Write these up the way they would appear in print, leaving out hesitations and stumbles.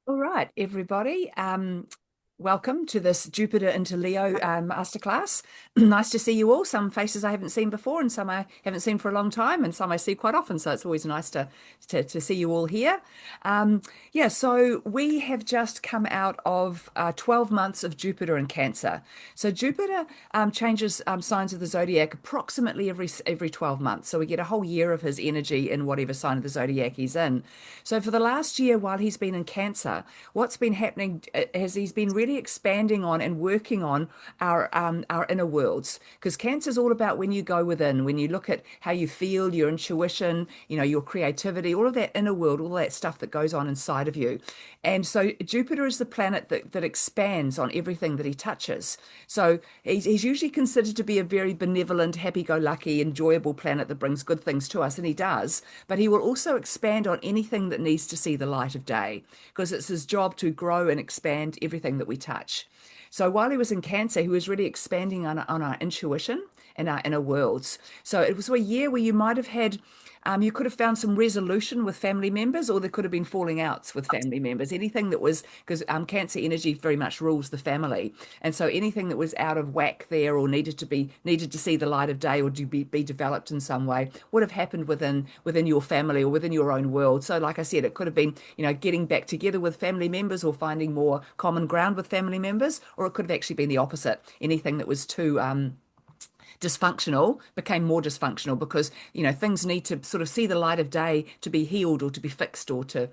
All right, everybody. Welcome to this Jupiter into Leo masterclass. Nice to see you all. Some faces I haven't seen before, and some I haven't seen for a long time, and some I see quite often. So it's always nice to see you all here. Yeah, so we have just come out of 12 months of Jupiter in Cancer. So Jupiter changes signs of the zodiac approximately every 12 months. So we get a whole year of his energy in whatever sign of the zodiac he's in. So for the last year, while he's been in Cancer, what's been happening is he's been really expanding on and working on our inner worlds, because Cancer is all about when you go within, when you look at how you feel, your intuition, your creativity, all of that inner world, all that stuff that goes on inside of you. And so Jupiter is the planet that expands on everything that he touches. So he's usually considered to be a very benevolent, happy-go-lucky, enjoyable planet that brings good things to us, and he does. But he will also expand on anything that needs to see the light of day, because it's his job to grow and expand everything that we touch. So while he was in Cancer, he was really expanding on our intuition and our inner worlds. So it was a year where you might have had you could have found some resolution with family members, or there could have been falling outs with family members. Anything that was, because Cancer energy very much rules the family, and so anything that was out of whack there, or needed to see the light of day, or to be developed in some way, would have happened within your family or within your own world. So, like I said, it could have been getting back together with family members, or finding more common ground with family members, or it could have actually been the opposite. Anything that was too dysfunctional became more dysfunctional, because things need to sort of see the light of day to be healed, or to be fixed, or to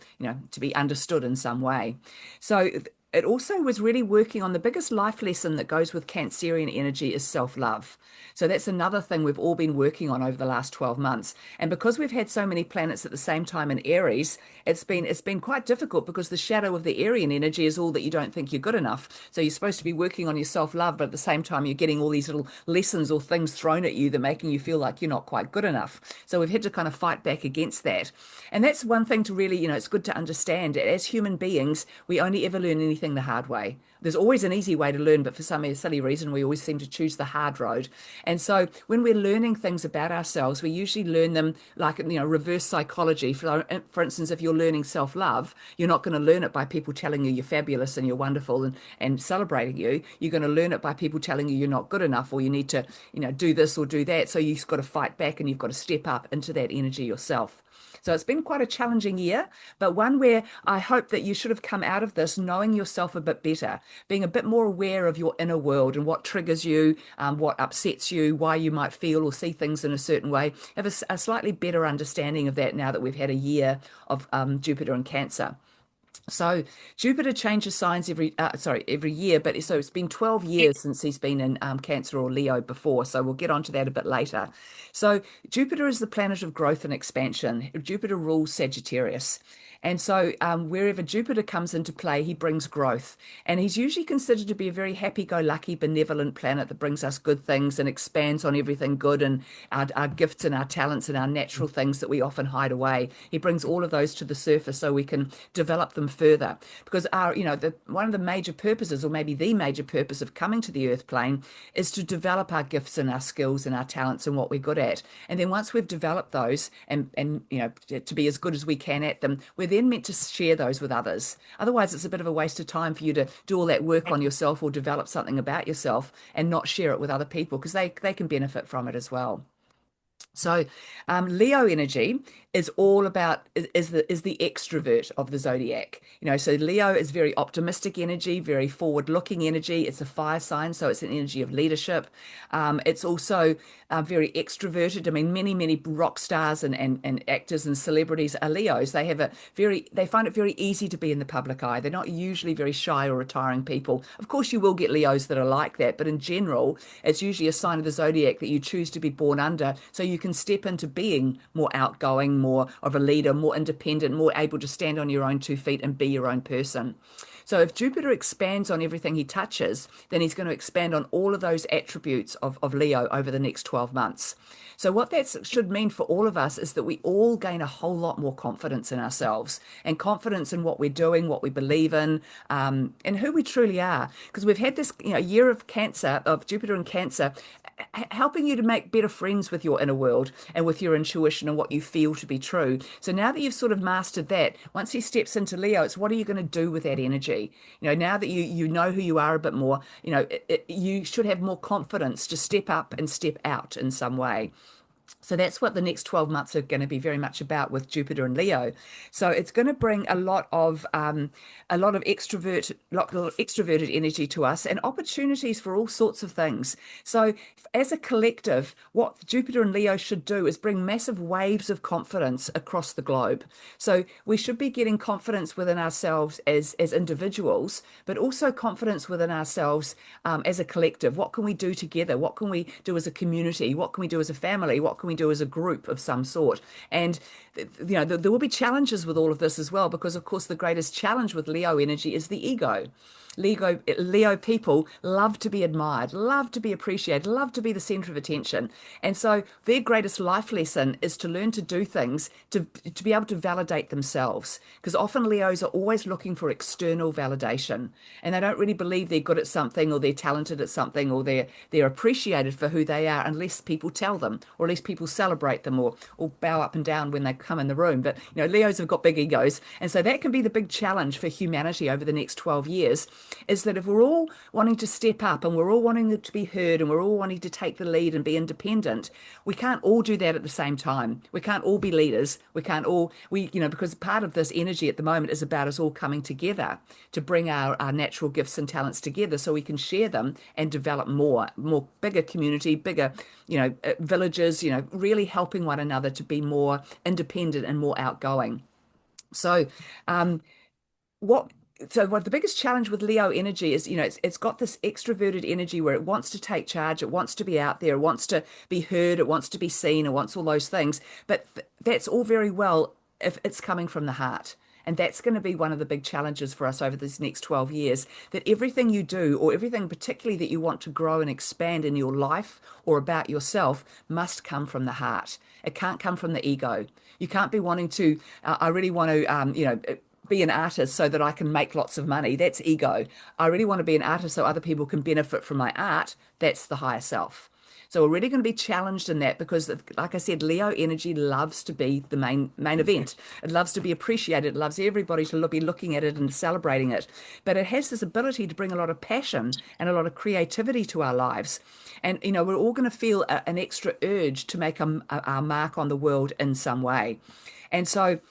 be understood in some way. So it also was really working on the biggest life lesson that goes with Cancerian energy is self-love. So that's another thing we've all been working on over the last 12 months. And because we've had so many planets at the same time in Aries, it's been quite difficult, because the shadow of the Aryan energy is all that you don't think you're good enough. So you're supposed to be working on your self-love, but at the same time you're getting all these little lessons or things thrown at you that are making you feel like you're not quite good enough. So we've had to kind of fight back against that. And that's one thing to really, it's good to understand. As human beings, we only ever learn anything the hard way. There's always an easy way to learn, but for some silly reason, we always seem to choose the hard road. And so when we're learning things about ourselves, we usually learn them like, reverse psychology. For instance, if you're learning self-love, you're not going to learn it by people telling you you're fabulous and you're wonderful and celebrating you. You're going to learn it by people telling you you're not good enough, or you need to, do this or do that. So you've got to fight back, and you've got to step up into that energy yourself. So it's been quite a challenging year, but one where I hope that you should have come out of this knowing yourself a bit better, being a bit more aware of your inner world and what triggers you, what upsets you, why you might feel or see things in a certain way. Have a slightly better understanding of that now that we've had a year of Jupiter and Cancer. So Jupiter changes signs every year, but so it's been 12 years since he's been in Cancer or Leo before. So we'll get onto that a bit later. So Jupiter is the planet of growth and expansion. Jupiter rules Sagittarius. And so wherever Jupiter comes into play, he brings growth. And he's usually considered to be a very happy-go-lucky, benevolent planet that brings us good things and expands on everything good, and our gifts and our talents and our natural things that we often hide away. He brings all of those to the surface so we can develop them further. Because one of the major purposes, or maybe the major purpose of coming to the Earth plane, is to develop our gifts and our skills and our talents and what we're good at. And then once we've developed those and to be as good as we can at them, we're then meant to share those with others. Otherwise, it's a bit of a waste of time for you to do all that work on yourself or develop something about yourself and not share it with other people, because they can benefit from it as well. So, Leo energy is all about is the extrovert of the zodiac. So Leo is very optimistic energy, very forward-looking energy. It's a fire sign, so it's an energy of leadership. It's also very extroverted. I mean, many rock stars and actors and celebrities are Leos. They find it very easy to be in the public eye. They're not usually very shy or retiring people. Of course, you will get Leos that are like that, but in general, it's usually a sign of the zodiac that you choose to be born under, so you can step into being more outgoing, more of a leader, more independent, more able to stand on your own 2 feet and be your own person. So if Jupiter expands on everything he touches, then he's going to expand on all of those attributes of Leo over the next 12 months. So what that should mean for all of us is that we all gain a whole lot more confidence in ourselves, and confidence in what we're doing, what we believe in, and who we truly are. Because we've had this year of Cancer, of Jupiter in Cancer, helping you to make better friends with your inner world and with your intuition and what you feel to be true. So now that you've sort of mastered that, once he steps into Leo, it's what are you going to do with that energy? Now that you know who you are a bit more, you should have more confidence to step up and step out in some way. So that's what the next 12 months are going to be very much about with Jupiter and Leo. So it's going to bring a lot of extroverted energy to us and opportunities for all sorts of things. So as a collective, what Jupiter and Leo should do is bring massive waves of confidence across the globe. So we should be getting confidence within ourselves as individuals, but also confidence within ourselves as a collective. What can we do together? What can we do as a community? What can we do as a family? What can we do as a group of some sort? And there will be challenges with all of this as well, because of course the greatest challenge with Leo energy is the ego. Leo people love to be admired, love to be appreciated, love to be the center of attention. And so their greatest life lesson is to learn to do things to be able to validate themselves. Because often Leos are always looking for external validation, and they don't really believe they're good at something or they're talented at something or they're appreciated for who they are unless people tell them, or at least people celebrate them or bow up and down when they come in the room. But Leos have got big egos, and so that can be the big challenge for humanity over the next 12 years, is that if we're all wanting to step up and we're all wanting to be heard and we're all wanting to take the lead and be independent, we can't all do that at the same time. We can't all be leaders. We can't all, because part of this energy at the moment is about us all coming together to bring our natural gifts and talents together so we can share them and develop more bigger community, bigger, villages, really helping one another to be more independent and more outgoing. So, what what the biggest challenge with Leo energy is, it's got this extroverted energy where it wants to take charge, it wants to be out there, it wants to be heard, it wants to be seen, it wants all those things. But that's all very well if it's coming from the heart. And that's going to be one of the big challenges for us over this next 12 years, that everything you do, or everything particularly that you want to grow and expand in your life or about yourself, must come from the heart. It can't come from the ego. You can't be wanting to, I really want to, be an artist so that I can make lots of money. That's ego. I really want to be an artist so other people can benefit from my art. That's the higher self. So we're really going to be challenged in that because, like I said, Leo energy loves to be the main event. It loves to be appreciated. It loves everybody to be looking at it and celebrating it. But it has this ability to bring a lot of passion and a lot of creativity to our lives. And, we're all going to feel an extra urge to make our mark on the world in some way. And so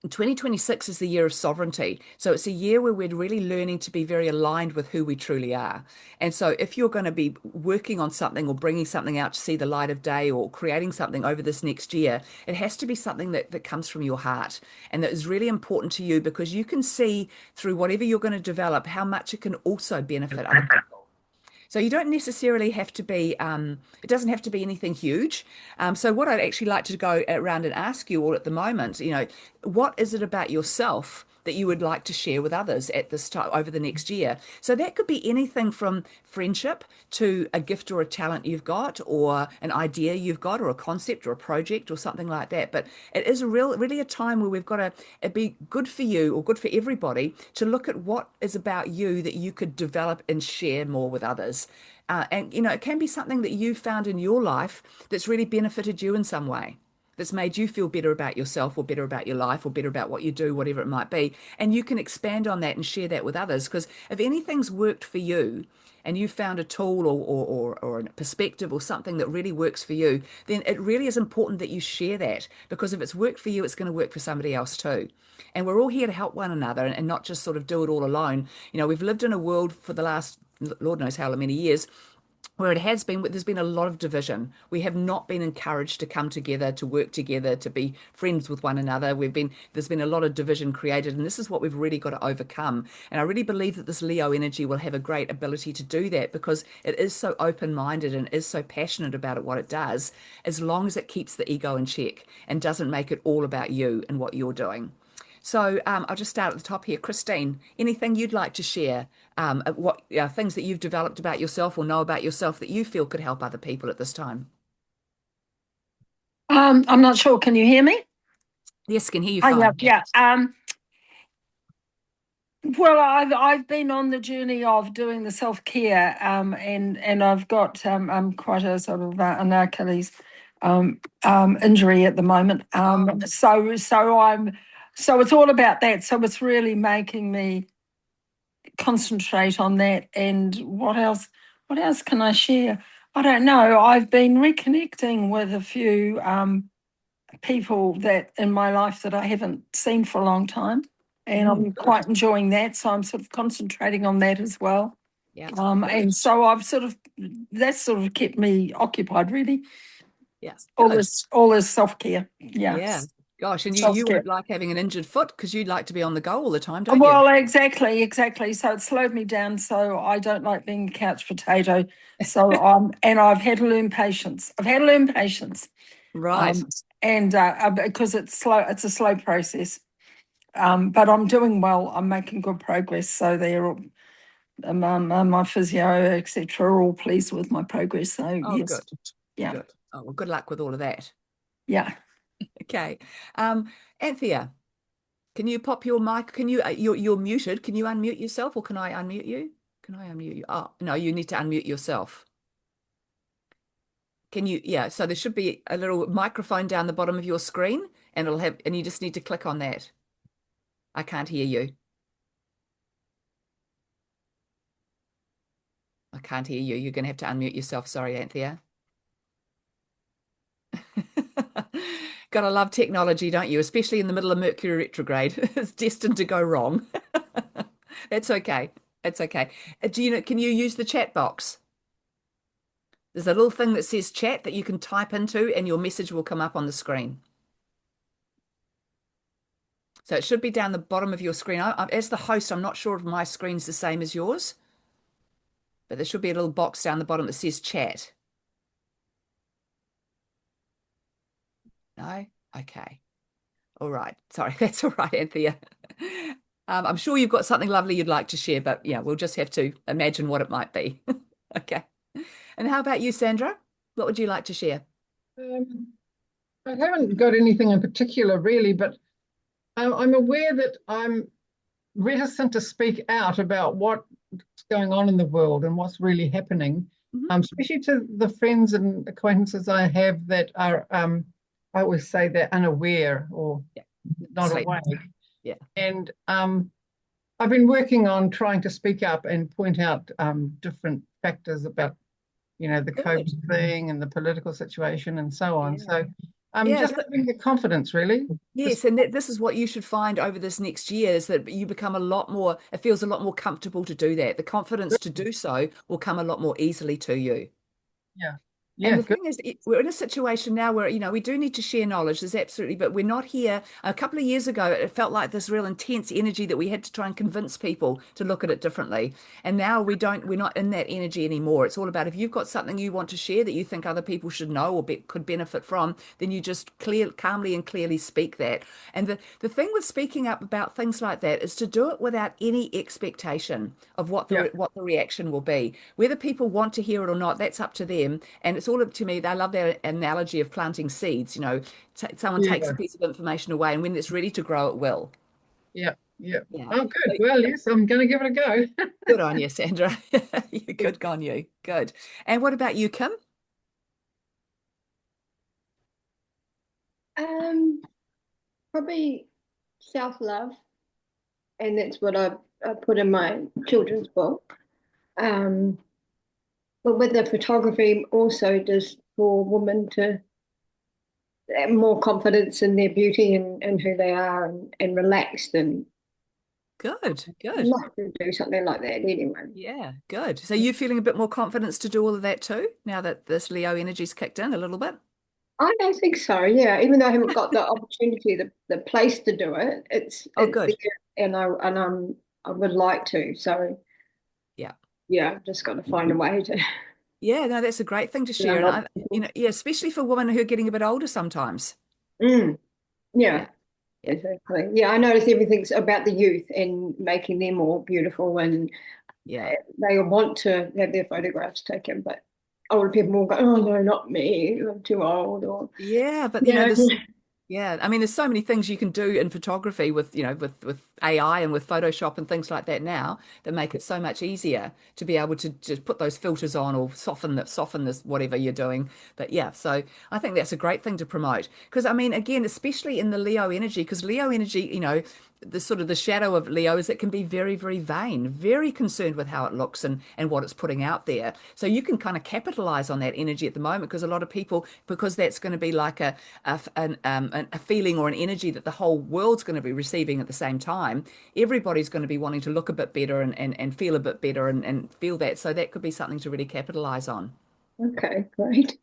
2026 is the year of sovereignty. So it's a year where we're really learning to be very aligned with who we truly are. And so if you're going to be working on something or bringing something out to see the light of day or creating something over this next year, it has to be something that comes from your heart and that is really important to you, because you can see through whatever you're going to develop how much it can also benefit other people. So you don't necessarily have to be, it doesn't have to be anything huge. So what I'd actually like to go around and ask you all at the moment, what is it about yourself that you would like to share with others at this time over the next year? So that could be anything from friendship to a gift or a talent you've got, or an idea you've got, or a concept or a project or something like that. But it is really a time where we've got to, it'd be good for you or good for everybody to look at what is about you that you could develop and share more with others. And it can be something that you found in your life that's really benefited you in some way, that's made you feel better about yourself or better about your life or better about what you do, whatever it might be. And you can expand on that and share that with others. Because if anything's worked for you and you found a tool or a perspective or something that really works for you, then it really is important that you share that. Because if it's worked for you, it's going to work for somebody else too. And we're all here to help one another and not just sort of do it all alone. We've lived in a world for the last, Lord knows how many years, where there's been a lot of division. We have not been encouraged to come together, to work together, to be friends with one another. There's been a lot of division created, and this is what we've really got to overcome. And I really believe that this Leo energy will have a great ability to do that, because it is so open-minded and is so passionate about what it does, as long as it keeps the ego in check and doesn't make it all about you and what you're doing. So I'll just start at the top here. Christine, anything you'd like to share? What things that you've developed about yourself or know about yourself that you feel could help other people at this time? I'm not sure. Can you hear me? Yes, can hear you Oh, yeah, fine. yeah. Well, I've been on the journey of doing the self-care, and I've got quite a sort of an Achilles injury at the moment. Oh, So it's all about that. So it's really making me concentrate on that. And what else? What else can I share? I don't know. I've been reconnecting with a few people that in my life that I haven't seen for a long time, and I'm good. quite enjoying that. So I'm sort of concentrating on that as well. Yeah, And good. so I've sort of that's sort of kept me occupied really. Yeah, All good. this self care. Yeah, Yeah. Gosh, and self you care. wouldn't like having an injured foot because you'd like to be on the go all the time, don't you? Well, exactly. So it slowed me down. So I don't like being a couch potato. So and I've had to learn patience. I've had to learn patience. Right. Um, and because it's slow, it's a slow process. But I'm doing well. I'm making good progress. So they're my physio, etc., are all pleased with my progress. So Oh, yes, good. yeah, Good. Oh, well, good luck with all of that. yeah. Okay. Anthea, can you pop your mic? Can you, you're muted. Can you unmute yourself or can I unmute you? Can I unmute you? Oh, no, you need to unmute yourself. Can you, yeah, so there should be a little microphone down the bottom of your screen and it'll have, and you just need to click on that. I can't hear you. I can't hear you. You're going to have to unmute yourself. Sorry, Anthea. Gotta love technology, don't you? Especially in the middle of Mercury retrograde. It's destined to go wrong. That's okay. That's okay. Do you know, can you use the chat box? There's a little thing that says chat that you can type into and your message will come up on the screen. So it should be down the bottom of your screen. As the host, I'm not sure if my screen's the same as yours, but there should be a little box down the bottom that says chat. No? Okay. All right. Sorry, that's all right, Anthea. I'm sure you've got something lovely you'd like to share, but yeah, we'll just have to imagine what it might be. Okay. And how about you, Sandra? What would you like to share? Um, I haven't got anything in particular, really, but I'm aware that I'm reticent to speak out about what's going on in the world and what's really happening, Mhm. especially to the friends and acquaintances I have that are, I always say they're unaware or Yeah. not Sleep. awake. Yeah. And I've been working on trying to speak up and point out different factors about the Good. COVID thing and the political situation and so on. Yeah. So I'm Yeah. just So having the confidence, really. Just yes, and this is what you should find over this next year is that you become a lot more, it feels a lot more comfortable to do that. The confidence to do so will come a lot more easily to you. yeah, And yeah, the good. thing is, we're in a situation now where, we do need to share knowledge. There's absolutely, but we're not here. A couple of years ago, it felt like this real intense energy that we had to try and convince people to look at it differently. And now we're not in that energy anymore. It's all about if you've got something you want to share that you think other people should know or could benefit from, then you just calmly and clearly speak that. And the thing with speaking up about things like that is to do it without any expectation of Yeah, what the reaction will be. Whether people want to hear it or not, that's up to them. And it's all up to me. I love their analogy of planting seeds. Someone takes a yeah, piece of information away, and when it's ready to grow, it will. yeah, yeah. Yeah. Oh, good. So Well, yes, I'm going to give it a go. good on you, Sandra. Good on you. Good. And what about you, Kim? Um, Probably self-love, and that's what I put in my children's book. Um, but with the photography, also just for women to have more confidence in their beauty and who they are, and relaxed, and Good. Good. love to do something like that anyway. Yeah. Good. So you feeling a bit more confidence to do all of that too, now that this Leo energy's kicked in a little bit? I don't think so. Yeah, even though I haven't got the opportunity, the place to do it, Oh, it's there, good. I would like to. So Yeah. yeah, I've just got to find a way to Yeah, no, that's a great thing to share. around And other I, people. yeah, especially for women who are getting a bit older sometimes. Mm, yeah, Yeah. Yeah. exactly. Yeah, I notice everything's about the youth and making them more beautiful, and Yeah. they want to have their photographs taken, but older people will go, "Oh no, not me. I'm too old." Or Yeah, but yeah, Yeah, I mean, there's so many things you can do in photography with, with AI and with Photoshop and things like that now that make it so much easier to be able to just put those filters on or soften this whatever you're doing. But yeah, so I think that's a great thing to promote because I mean, again, especially in the Leo energy, because Leo energy, the sort of the shadow of Leo is it can be very, very vain, very concerned with how it looks and what it's putting out there. So you can kind of capitalize on that energy at the moment because a lot of people, because that's going to be like a feeling or an energy that the whole world's going to be receiving at the same time. Everybody's going to be wanting to look a bit better and feel a bit better and feel that. So that could be something to really capitalize on. Okay, great.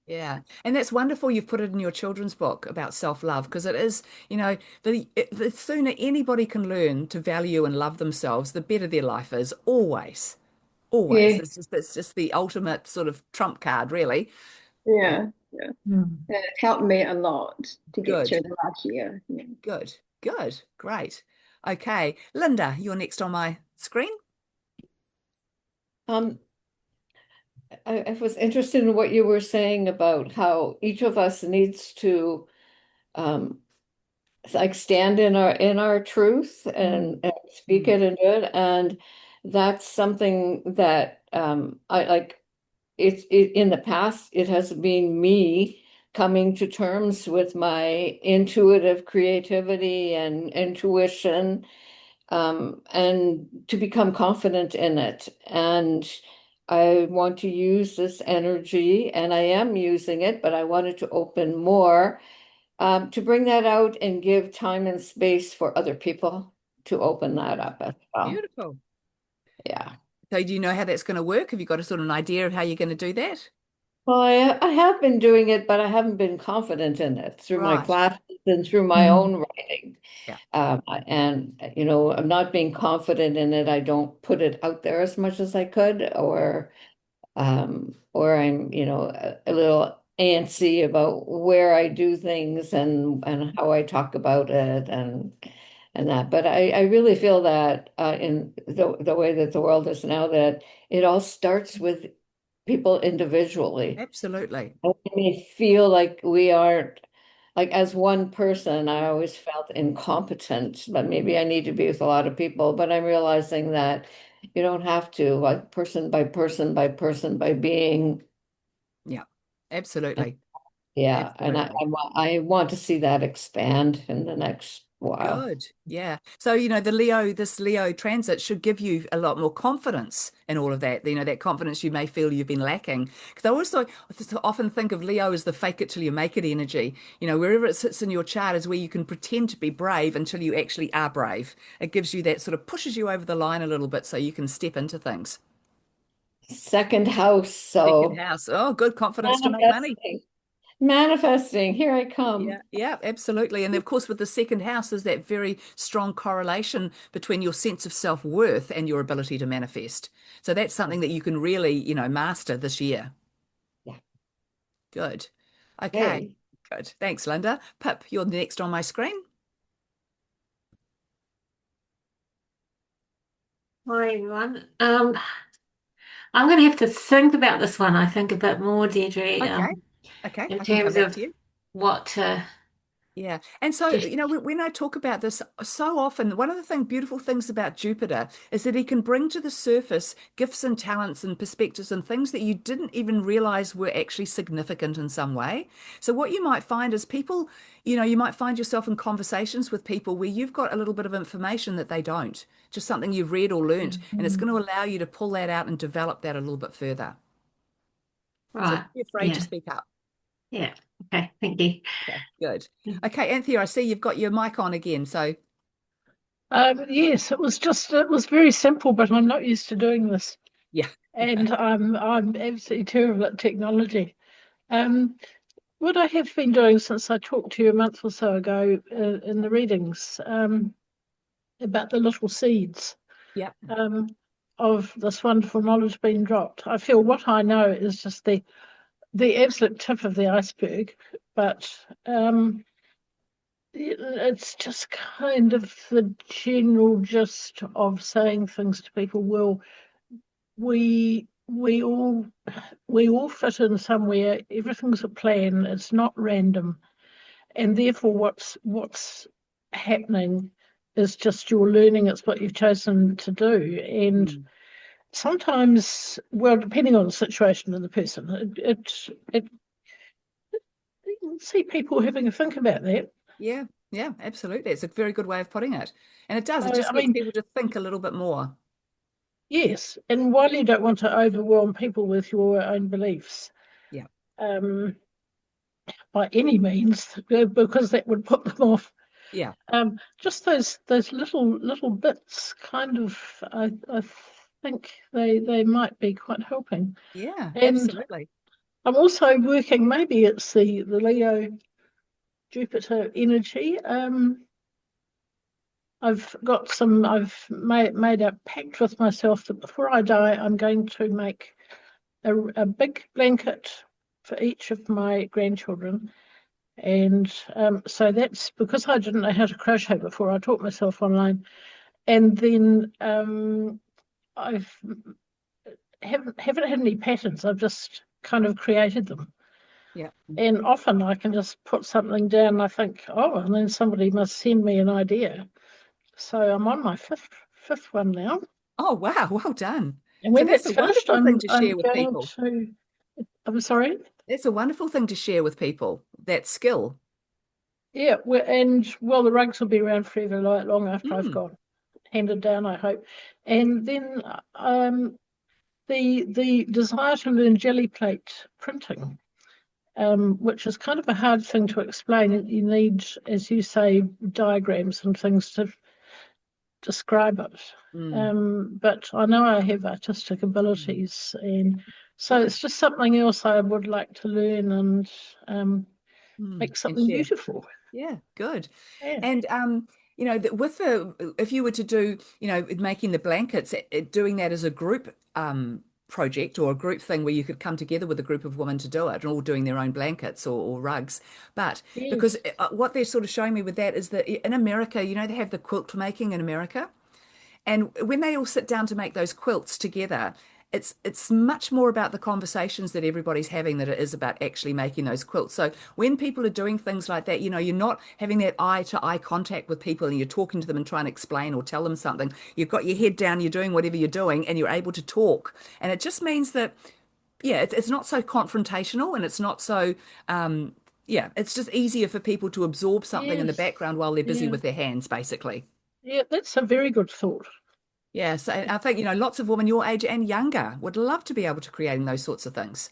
Yeah. And that's wonderful you've put it in your children's book about self-love because it is, the sooner anybody can learn to value and love themselves, the better their life is, always. Always. Yeah, It's just the ultimate sort of trump card, really. Yeah. yeah, yeah. Mm. And it helped me a lot to get Good. through the last year. Yeah. Good. Good. Great. Okay. Linda, you're next on my screen. Um, I was interested in what you were saying about how each of us needs to um, like stand in our truth and speak Mm. it and do it, and that's something that I like. In the past, it has been me coming to terms with my intuitive creativity and intuition, and to become confident in it. And I want to use this energy, and I am using it, but I wanted to open more, to bring that out and give time and space for other people to open that up as well. Beautiful. Yeah. So do you know how that's going to work? Have you got a sort of an idea of how you're going to do that? Well, I have been doing it, but I haven't been confident in it through my Right. classes and through my Mm. own writing. Yeah. And, I'm not being confident in it. I don't put it out there as much as I could, or I'm, a little antsy about where I do things and how I talk about it and that. But I really feel that in the way that the world is now, that it all starts with people individually. Absolutely. I may feel like we aren't, like as one person, I always felt incompetent, but maybe I need to be with a lot of people. But I'm realizing that you don't have to, like person by person by person by being. Yeah. Absolutely. Yeah, and Absolutely. I want to see that expand in the next while. Good. Yeah. So, this Leo transit should give you a lot more confidence in all of that. That confidence you may feel you've been lacking. Because I often think of Leo as the fake it till you make it energy. Wherever it sits in your chart is where you can pretend to be brave until you actually are brave. It gives you that sort of pushes you over the line a little bit so you can step into things. Second house, Second so house. Oh, good confidence to make money. manifesting, manifesting, here I come. Yeah, yeah, absolutely. And of course, with the second house, there's that very strong correlation between your sense of self-worth and your ability to manifest. So that's something that you can really, master this year. Yeah. Good. Okay, Hey. good. Thanks, Linda. Pip, you're next on my screen. Hi everyone. I'm going to have to think about this one, I think, a bit more, Deirdre, Okay, okay, in I can come terms back of to you. what to Yeah. And so, just. when I talk about this so often, one of the beautiful things about Jupiter is that he can bring to the surface gifts and talents and perspectives and things that you didn't even realize were actually significant in some way. So what you might find is people, you might find yourself in conversations with people where you've got a little bit of information that they don't, just something you've read or learnt, and it's going to allow you to pull that out and develop that a little bit further. So don't Right. be afraid to Yeah. speak up. Yeah. Okay. Thank you. Okay, good. Okay, Anthea, I see you've got your mic on again. So Yes, it was very simple, but I'm not used to doing this, yeah. and I'm absolutely terrible at technology. Um, what I have been doing since I talked to you a month or so ago in the readings about the little seeds Yeah. of this wonderful knowledge being dropped, I feel what I know is just the absolute tip of the iceberg, but it's just kind of the general gist of saying things to people. Well, we all fit in somewhere. Everything's a plan. It's not random, and therefore what's happening is just your learning. It's what you've chosen to do, and sometimes, well, depending on the situation and the person, it you can see people having a think about that. Yeah, yeah, absolutely. It's a very good way of putting it. And it does, it I just gets mean, people to think a little bit more. yes, and while you don't want to overwhelm people with your own beliefs, Yeah. um, by any means, because that would put them off. Yeah. Just those little bits, kind of, I think they might be quite helping. Yeah, And absolutely. I'm also working. Maybe it's the Leo Jupiter energy. I've made a pact with myself that before I die, I'm going to make a big blanket for each of my grandchildren. And so that's because I didn't know how to crochet before. I taught myself online, and then I've haven't had any patterns. I've just kind of created them. Yeah. And often I can just put something down and I think, oh, and then somebody must send me an idea. So I'm on my fifth one now. Oh, wow. Well done. And So when that's that's a finished, wonderful thing to I'm share with going people. to, I'm sorry. It's a wonderful thing to share with people, that skill. Yeah, well, the rugs will be around forever, long after I've Mm. gone, handed down, I hope. And then the desire to learn jelly plate printing, which is kind of a hard thing to explain. You need, as you say, diagrams and things to describe it. But I know I have artistic abilities, and so Good. it's just something else I would like to learn and make And something share. beautiful. Yeah, good. Yeah. And with if you were to do, making the blankets, doing that as a group project or a group thing where you could come together with a group of women to do it, and all doing their own blankets or rugs. But because Yes. what they're sort of showing me with that is that in America, they have the quilt making in America. And when they all sit down to make those quilts together, it's much more about the conversations that everybody's having than it is about actually making those quilts. So when people are doing things like that, you're not having that eye to eye contact with people and you're talking to them and trying to explain or tell them something. You've got your head down, you're doing whatever you're doing, and you're able to talk. And it just means that, yeah, it's not so confrontational and it's not so yeah, it's just easier for people to absorb something in the Yes. background while they're busy Yeah. with their hands, basically. Yeah, that's a very good thought. Yeah, so I think, lots of women your age and younger would love to be able to create those sorts of things.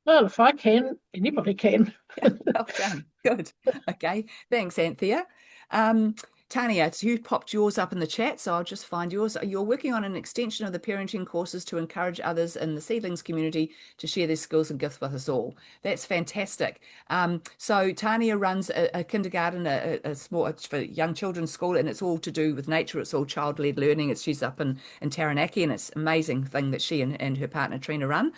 Well, if I can, anybody can. Yeah, well done. Good. Okay. Thanks, Anthea. Um, Tania, so you popped yours up in the chat, so I'll just find yours. You're working on an extension of the parenting courses to encourage others in the seedlings community to share their skills and gifts with us all. That's fantastic. So Tania runs a kindergarten, a small it's for young children's school, and it's all to do with nature. It's all child-led learning. She's up in Taranaki, and it's an amazing thing that she and her partner Trina run.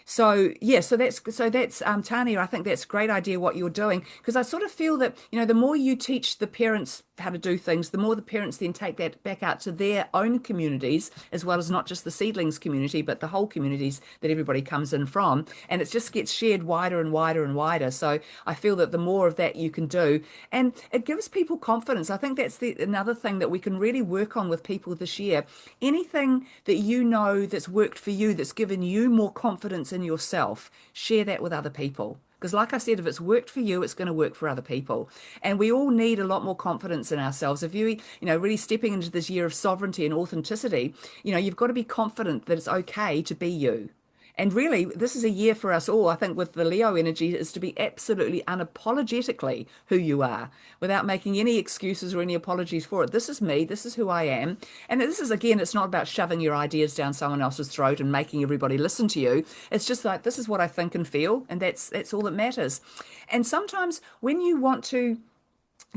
So yeah, so that's Tania. I think that's a great idea what you're doing, because I sort of feel that the more you teach the parents how to do things, the more the parents then take that back out to their own communities, as well as not just the seedlings community, but the whole communities that everybody comes in from. And it just gets shared wider and wider and wider. So I feel that the more of that you can do, and it gives people confidence. I think that's another thing that we can really work on with people this year. Anything that that's worked for you, that's given you more confidence in yourself, share that with other people. Because like I said, if it's worked for you, it's going to work for other people. And we all need a lot more confidence in ourselves. If really stepping into this year of sovereignty and authenticity, you've got to be confident that it's okay to be you. And really, this is a year for us all, I think, with the Leo energy, is to be absolutely unapologetically who you are without making any excuses or any apologies for it. This is me. This is who I am. And this is, again, it's not about shoving your ideas down someone else's throat and making everybody listen to you. It's just like, this is what I think and feel, and that's all that matters. And sometimes when you want to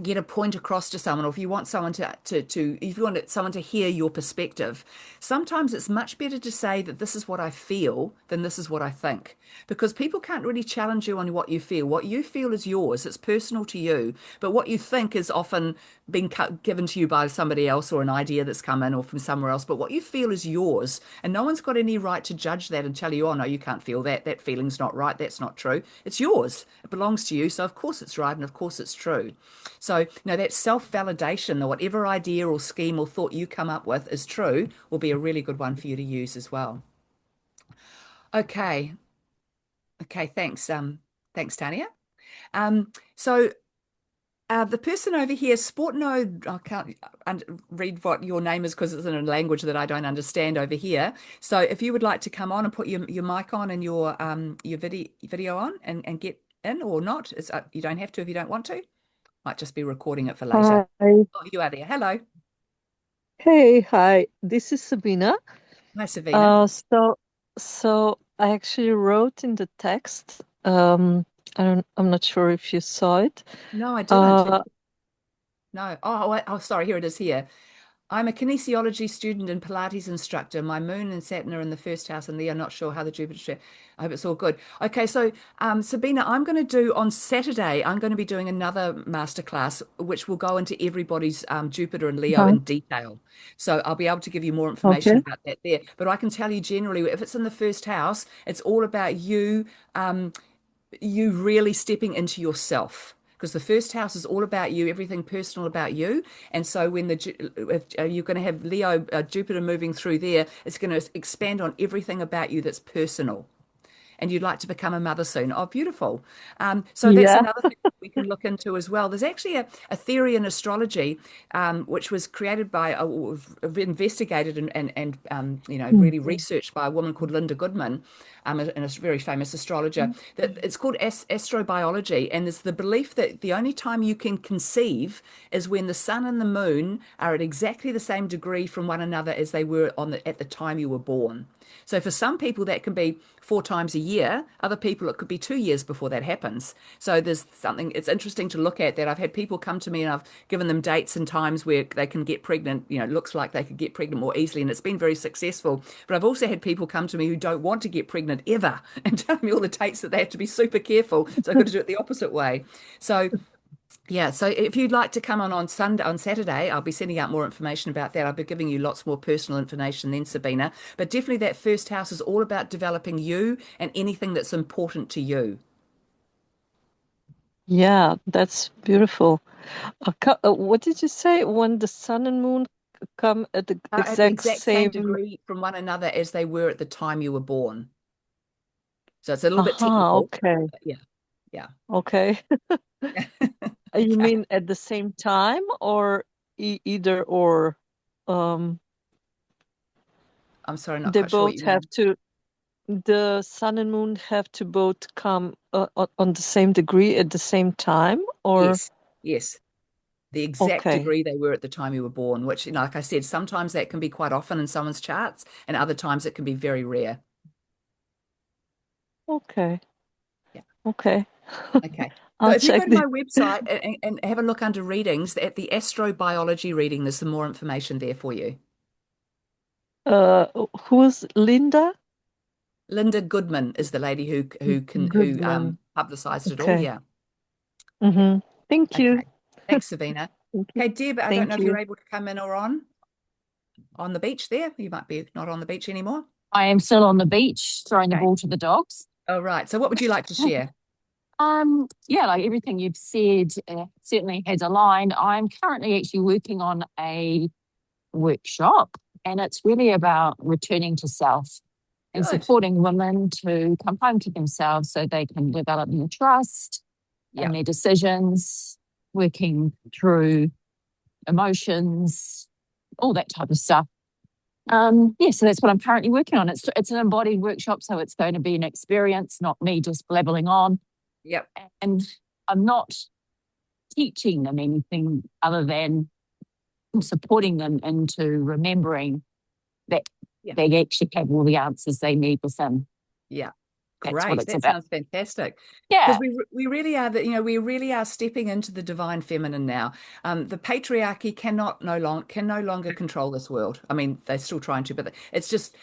get a point across to someone, or if you want someone if you want someone to hear your perspective, sometimes it's much better to say that this is what I feel than this is what I think, because people can't really challenge you on what you feel. What you feel is yours, it's personal to you, but what you think is often been given to you by somebody else, or an idea that's come in or from somewhere else. But what you feel is yours, and no one's got any right to judge that and tell you, oh no, you can't feel that, that feeling's not right, that's not true. It's yours, it belongs to you, so of course it's right and of course it's true. So, that self-validation, or whatever idea or scheme or thought you come up with is true, will be a really good one for you to use as well. Okay. Okay, thanks. Thanks, Tanya. So the person over here, Sportno, I can't read what your name is because it's in a language that I don't understand over here. So if you would like to come on and put your mic on and your video on and get in or not, you don't have to if you don't want to. Might just be recording it for later. Hi. Oh, you are there. Hello. Hey, hi. This is Sabina. Hi, Savina. So I actually wrote in the text. I'm not sure if you saw it. No, I didn't. Uh, No. Oh, sorry. Here it is here. I'm a kinesiology student and Pilates instructor. My moon and Saturn are in the first house, and they are not sure how the Jupiter. I hope it's all good. Okay, so Sabina, I'm going to do on Saturday. I'm going to be doing another masterclass, which will go into everybody's Jupiter and Leo huh, in detail. So I'll be able to give you more information okay. about that there. But I can tell you generally, if it's in the first house, it's all about you. You really stepping into yourself, because the first house is all about you, everything personal about you. And so when if you're going to have Leo, Jupiter moving through there, it's going to expand on everything about you that's personal. And you'd like to become a mother soon. Oh, beautiful. So that's Yeah. another thing we can look into as well. There's actually a theory in astrology, which was created by, investigated and really Mhm. researched by a woman called Linda Goodman, a very famous astrologer. That it's called astrobiology, and there's the belief that the only time you can conceive is when the sun and the moon are at exactly the same degree from one another as they were at the time you were born. So for some people that can be 4 times a year. Other people, it could be 2 years before that happens. So there's something, it's interesting to look at that. I've had people come to me and I've given them dates and times where they can get pregnant, looks like they could get pregnant more easily, and it's been very successful. But I've also had people come to me who don't want to get pregnant ever and tell me all the dates that they have to be super careful. So I've got to do it the opposite way. So yeah, so if you'd like to come on Saturday, I'll be sending out more information about that. I'll be giving you lots more personal information then, Sabina. But definitely that first house is all about developing you and anything that's important to you. Yeah, that's beautiful. What did you say? When the sun and moon come at the At the exact exact same same. degree from one another as they were at the time you were born. So it's a little bit Aha, technical. okay. But yeah, yeah. Okay. You Okay. mean at the same time or either or? Um, I'm sorry, not they quite sure what both you have mean. to, the sun and moon have to both come on the same degree at the same time, or? Yes, yes. The exact Okay. degree they were at the time you were born, which, like I said, sometimes that can be quite often in someone's charts, and other times it can be very rare. Okay. Yeah. Okay. Okay. So I'll if you go check to the my website and have a look under readings, at the astrobiology reading, there's some more information there for you. who's Linda? Linda Goodman is the lady who Goodman. publicized it all. Okay. Yeah. Yeah. Mm-hmm. Thank you. Okay. Thanks, Savina. Thank you. Okay, Deb, I don't know Thank if you're you. able to come in or on the beach there. You might be not on the beach anymore. I am still on the beach throwing the Okay. ball to the dogs. Oh, right. So what would you like to share? Yeah, like everything you've said certainly has aligned. I'm currently actually working on a workshop, and it's really about returning to self and Good. supporting women to come home to themselves so they can develop their trust Yeah. and their decisions, working through emotions, all that type of stuff. Yeah, so that's what I'm currently working on. It's an embodied workshop, so it's going to be an experience, not me just blabbling on. Yep. And I'm not teaching them anything other than supporting them into remembering that Yeah. they actually have all the answers they need within. Yeah. That's what Great. it's That about. sounds fantastic. Because Yeah. we really are that, we really are stepping into the divine feminine now. The patriarchy can no longer control this world. I mean, they're still trying to, but it's just,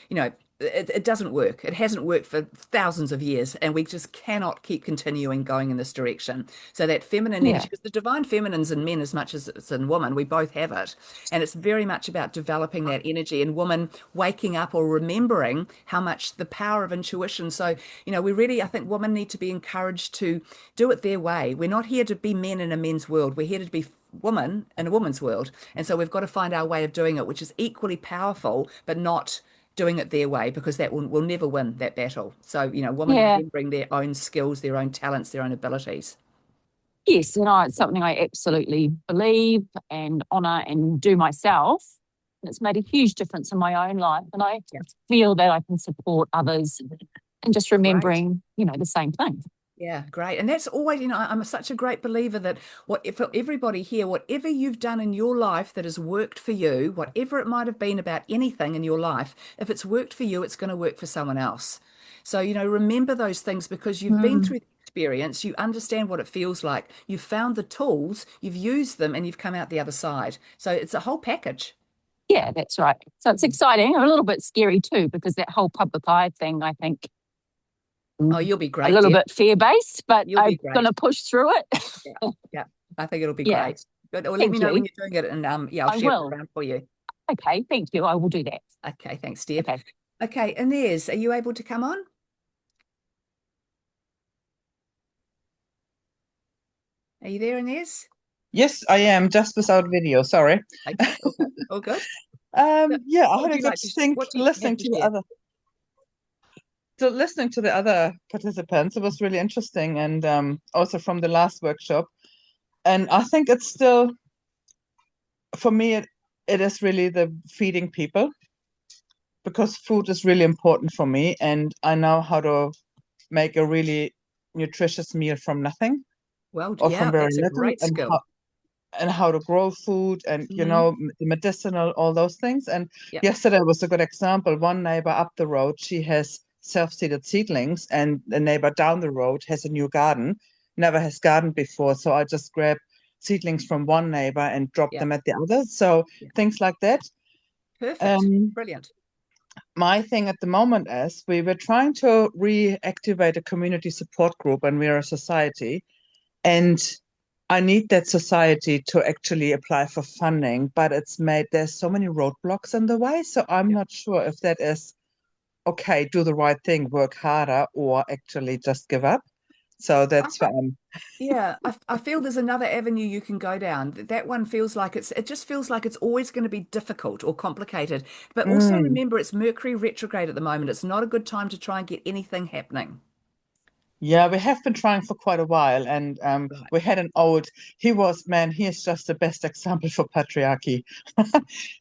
it doesn't work. It hasn't worked for thousands of years, and we just cannot keep continuing going in this direction. So that feminine Yeah. energy, because the divine feminine's in men as much as it's in women, we both have it. And it's very much about developing that energy in women, waking up or remembering how much the power of intuition. So, I think women need to be encouraged to do it their way. We're not here to be men in a men's world. We're here to be women in a woman's world. And so we've got to find our way of doing it, which is equally powerful, but not doing it their way, because that will never win that battle. So, women Yeah. remembering their own skills, their own talents, their own abilities. Yes, and it's something I absolutely believe and honour and do myself. It's made a huge difference in my own life, and I feel that I can support others and just remembering, the same thing. Yeah, great. And that's always, I'm such a great believer that for everybody here, whatever you've done in your life that has worked for you, whatever it might have been about anything in your life, if it's worked for you, it's going to work for someone else. So, remember those things, because you've been through the experience, you understand what it feels like. You've found the tools, you've used them, and you've come out the other side. So it's a whole package. Yeah, that's right. So it's exciting, a little bit scary too, because that whole public eye thing, I think, Oh, you'll be great, a little dear. bit fear-based, but You'll be I'm great. going to push through it. Yeah. I think it'll be Yeah. great. But let Thank me know you. when you're doing it, and I'll I share it will. around for you. Okay, thank you. I will do that. Okay, thanks, dear. Okay. Okay, Inez, are you able to come on? Are you there, Inez? Yes, I am, just without video, sorry. Okay, all good. Yeah, I What would had a you good like to? think What do you have listening to to the share? other participants. It was really interesting, and also from the last workshop. And I think it's still, for me, it is really the feeding people, because food is really important for me, and I know how to make a really nutritious meal from nothing Well, or yeah, from very that's a little, great skill. and how to grow food, and the medicinal, all those things. And Yeah, yesterday was a good example. One neighbor up the road, she has self-seeded seedlings, and the neighbor down the road has a new garden, never has gardened before. So I just grabbed seedlings from one neighbor and dropped yeah, them at the other. So yeah. things like that. Perfect. Brilliant. My thing at the moment is we were trying to reactivate a community support group, and we're a society, and I need that society to actually apply for funding, but there's so many roadblocks in the way. So I'm Yeah. not sure if that is okay, do the right thing, work harder, or actually just give up. So that's why Yeah, I feel there's another avenue you can go down. That one feels like it just feels like it's always going to be difficult or complicated. But also Mm, remember, it's Mercury retrograde at the moment. It's not a good time to try and get anything happening. yeah, we have been trying for quite a while, and Right. we had he is just the best example for patriarchy.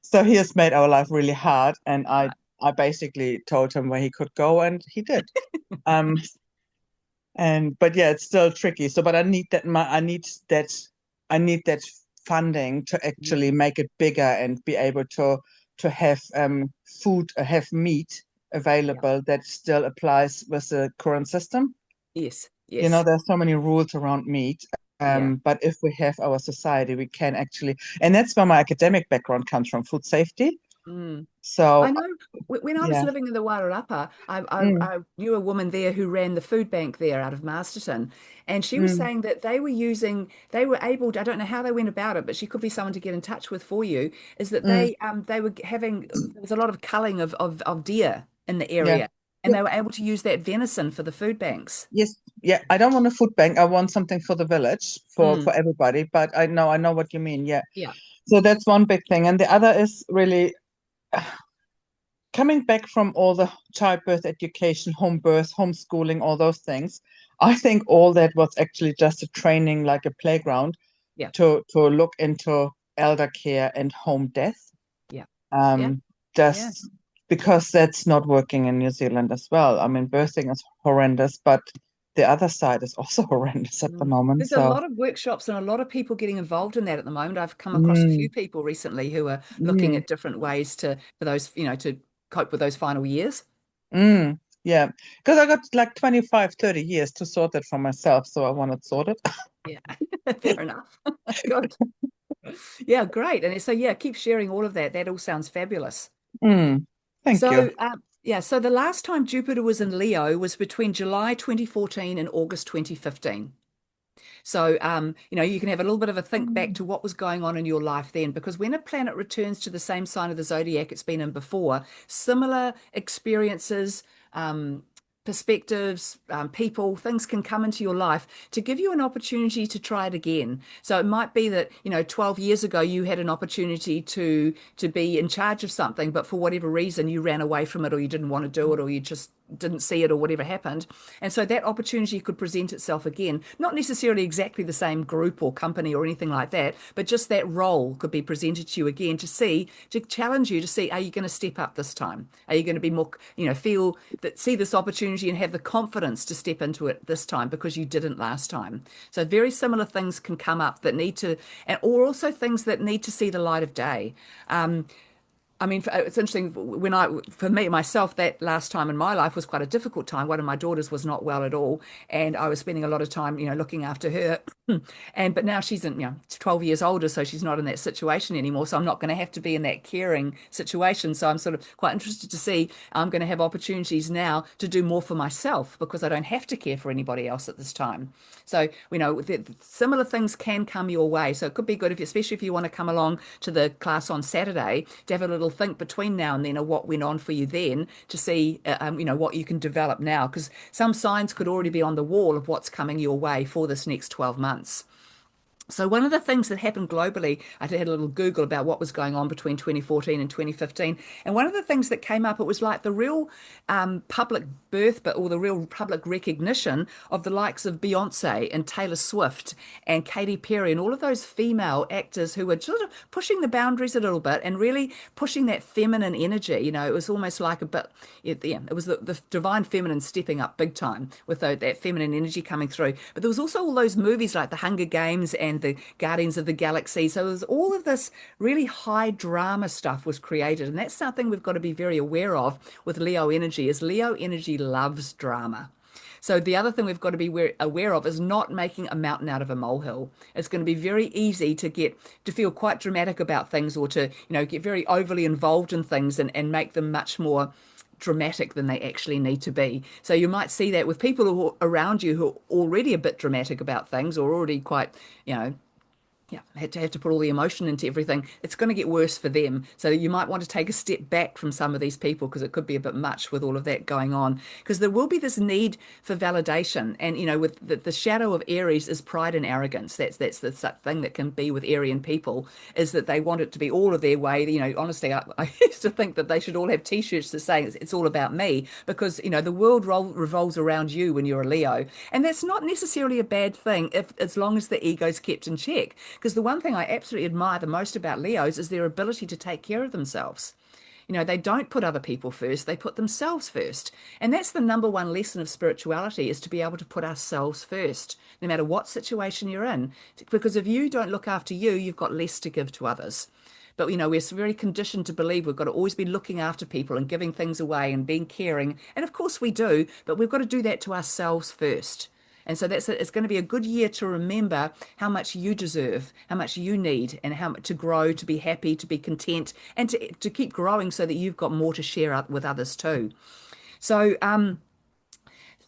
So he has made our life really hard, and Right. I basically told him where he could go, and he did. Um, but yeah, it's still tricky. So, but I need that funding to actually Mm. make it bigger and be able to have food, have meat Yeah. available that still applies with the current system. Yes. You know, Yes. there's so many rules around meat. Yeah. But if we have our society, we can actually, and that's where my academic background comes from, food safety. Mm. I So know when I was yeah. living in the Wairarapa, Mm, I knew a woman there who ran the food bank there out of Masterton. And she was mm, saying that they were able to, I don't know how they went about it, but she could be someone to get in touch with for you, is that mm, they were having, there was a lot of culling of deer in the yeah. area. And they were able to use that venison for the food banks. Yes, yeah. I don't want a food bank. I want something for the village, Mm. for everybody. But I know what you mean. Yeah. Yeah. So that's one big thing, and the other is really coming back from all the childbirth education, home birth, homeschooling, all those things. I think all that was actually just a training, like a playground, Yeah. to look into elder care and home death. Yeah. Yeah. Yeah. Just because that's not working in New Zealand as well. I mean, birthing is horrendous, but the other side is also horrendous at the moment. There's a So, lot of workshops and a lot of people getting involved in that at the moment. I've come across a few mm, people recently who are looking mm, at different ways to for those, to cope with those final years. mm. Yeah, because I got like 25, 30 years to sort it for myself, so I want it sorted. Yeah, fair enough. Good. Yeah, great. And so, yeah, keep sharing all of that. That all sounds fabulous. Thank you. So, yeah, so the last time Jupiter was in Leo was between July 2014 and August 2015. So, you can have a little bit of a think back to what was going on in your life then, because when a planet returns to the same sign of the zodiac it's been in before, similar experiences, perspectives, people, things can come into your life to give you an opportunity to try it again. So it might be that, 12 years ago you had an opportunity to be in charge of something, but for whatever reason you ran away from it, or you didn't want to do it, or you just didn't see it, or whatever happened. And so that opportunity could present itself again, not necessarily exactly the same group or company or anything like that, but just that role could be presented to you again to challenge you to see, are you going to step up this time? Are you going to be more, feel that, see this opportunity and have the confidence to step into it this time because you didn't last time? So very similar things can come up that need to, or also things that need to see the light of day. I mean, it's interesting for me, myself, that last time in my life was quite a difficult time. One of my daughters was not well at all, and I was spending a lot of time, looking after her. But now she's 12 years older, so she's not in that situation anymore. So I'm not going to have to be in that caring situation. So I'm sort of quite interested to see I'm going to have opportunities now to do more for myself because I don't have to care for anybody else at this time. So, similar things can come your way. So it could be good, especially if you want to come along to the class on Saturday, to have a little think between now and then of what went on for you then to see, what you can develop now. Because some signs could already be on the wall of what's coming your way for this next 12 months. So one of the things that happened globally, I had a little Google about what was going on between 2014 and 2015. And one of the things that came up, it was like the real public birth, or the real public recognition of the likes of Beyonce and Taylor Swift and Katy Perry and all of those female actors who were sort of pushing the boundaries a little bit and really pushing that feminine energy. It was almost like it was the divine feminine stepping up big time with that feminine energy coming through. But there was also all those movies like The Hunger Games and the Guardians of the Galaxy. So there's all of this really high drama stuff was created. And that's something we've got to be very aware of with Leo energy, is Leo energy loves drama. So the other thing we've got to be aware of is not making a mountain out of a molehill. It's going to be very easy to feel quite dramatic about things, or to, get very overly involved in things and make them much more dramatic than they actually need to be. So you might see that with people who are around you who are already a bit dramatic about things, or already quite, had to put all the emotion into everything. It's going to get worse for them. So you might want to take a step back from some of these people, because it could be a bit much with all of that going on. Because there will be this need for validation. And, with the shadow of Aries is pride and arrogance. That's the thing that can be with Arian people, is that they want it to be all of their way. Honestly, I used to think that they should all have T-shirts that say it's all about me, because, the world revolves around you when you're a Leo. And that's not necessarily a bad thing as long as the ego's kept in check. Because the one thing I absolutely admire the most about Leos is their ability to take care of themselves. They don't put other people first, they put themselves first. And that's the number one lesson of spirituality, is to be able to put ourselves first, no matter what situation you're in. Because if you don't look after you, you've got less to give to others. But, we're very conditioned to believe we've got to always be looking after people and giving things away and being caring. And of course we do, but we've got to do that to ourselves first. And so it's going to be a good year to remember how much you deserve, how much you need, and how much to grow, to be happy, to be content, and to keep growing so that you've got more to share with others too. So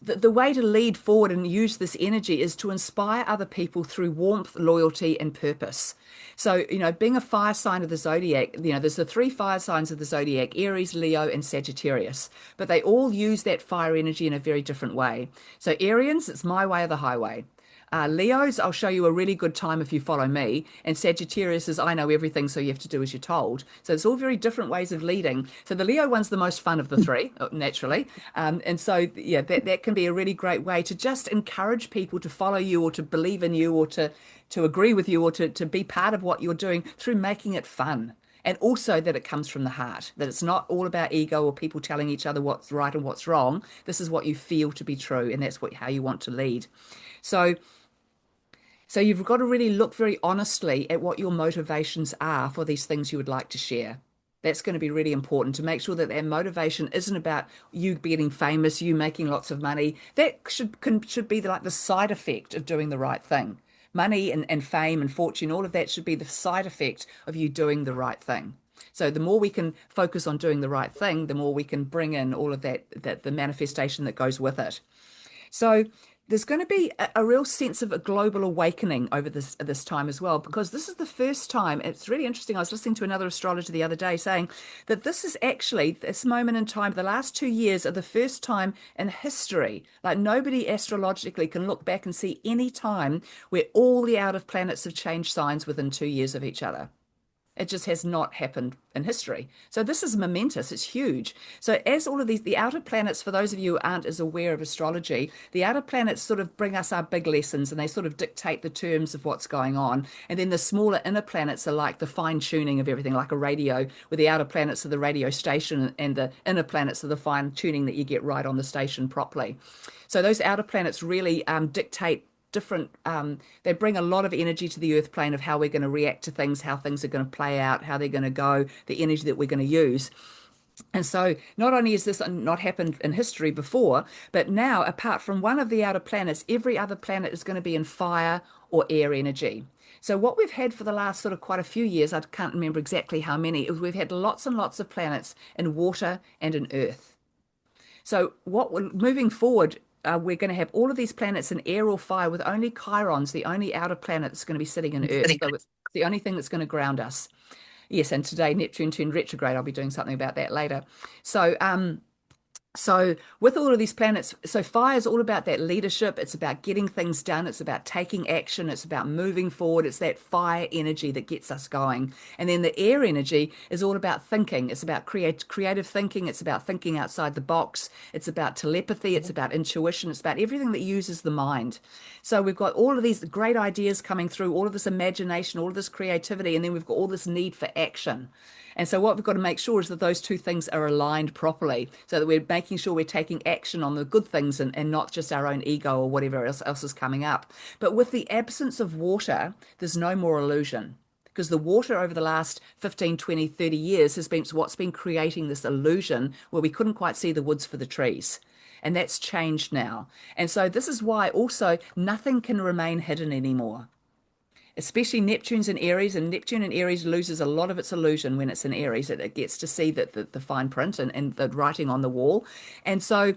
the way to lead forward and use this energy is to inspire other people through warmth, loyalty, and purpose. So, being a fire sign of the zodiac, there's the three fire signs of the zodiac: Aries, Leo, and Sagittarius. But they all use that fire energy in a very different way. So, Arians, it's my way or the highway. Leos, I'll show you a really good time if you follow me. And Sagittarius is, I know everything, so you have to do as you're told. So it's all very different ways of leading. So the Leo one's the most fun of the three, naturally. And so, yeah, that can be a really great way to just encourage people to follow you, or to believe in you, or to agree with you, or to be part of what you're doing through making it fun. And also that it comes from the heart, that it's not all about ego or people telling each other what's right and what's wrong. This is what you feel to be true, and that's how you want to lead. So you've got to really look very honestly at what your motivations are for these things you would like to share. That's going to be really important to make sure that that motivation isn't about you getting famous, you making lots of money. That should be like the side effect of doing the right thing. Money and fame and fortune, all of that should be the side effect of you doing the right thing. So the more we can focus on doing the right thing, the more we can bring in all of that the manifestation that goes with it. So there's going to be a real sense of a global awakening over this time as well, because this is the first time. It's really interesting. I was listening to another astrologer the other day saying that this is actually, this moment in time, the last 2 years are the first time in history, like nobody astrologically can look back and see any time where all the out of planets have changed signs within 2 years of each other. It just has not happened in history. So this is momentous. It's huge. So as all of these, the outer planets, for those of you who aren't as aware of astrology, the outer planets sort of bring us our big lessons and they sort of dictate the terms of what's going on. And then the smaller inner planets are like the fine tuning of everything, like a radio, where the outer planets are the radio station and the inner planets are the fine tuning that you get right on the station properly. So those outer planets really dictate different they bring a lot of energy to the earth plane of how we're going to react to things, how things are going to play out, how they're going to go, the energy that we're going to use. And so not only has this not happened in history before, but now apart from one of the outer planets, every other planet is going to be in fire or air energy. So what we've had for the last sort of quite a few years, I can't remember exactly how many, is we've had lots and lots of planets in water and in earth. So moving forward, we're going to have all of these planets in air or fire, with only Chiron's the only outer planet that's going to be sitting in Earth. So it's the only thing that's going to ground us. Yes, and today Neptune turned retrograde. I'll be doing something about that later. So with all of these planets, so fire is all about that leadership. It's about getting things done. It's about taking action. It's about moving forward. It's that fire energy that gets us going. And then the air energy is all about thinking. It's about creative thinking. It's about thinking outside the box. It's about telepathy. It's about intuition. It's about everything that uses the mind. So we've got all of these great ideas coming through, all of this imagination, all of this creativity, and then we've got all this need for action. And so what we've got to make sure is that those two things are aligned properly, so that we're making sure we're taking action on the good things and not just our own ego or whatever else is coming up. But with the absence of water, there's no more illusion, because the water over the last 15, 20, 30 years has been what's been creating this illusion where we couldn't quite see the woods for the trees. And that's changed now. And so this is why also nothing can remain hidden anymore. Especially Neptune's in Aries, and Neptune in Aries loses a lot of its illusion when it's in Aries. It gets to see the fine print and the writing on the wall. And so,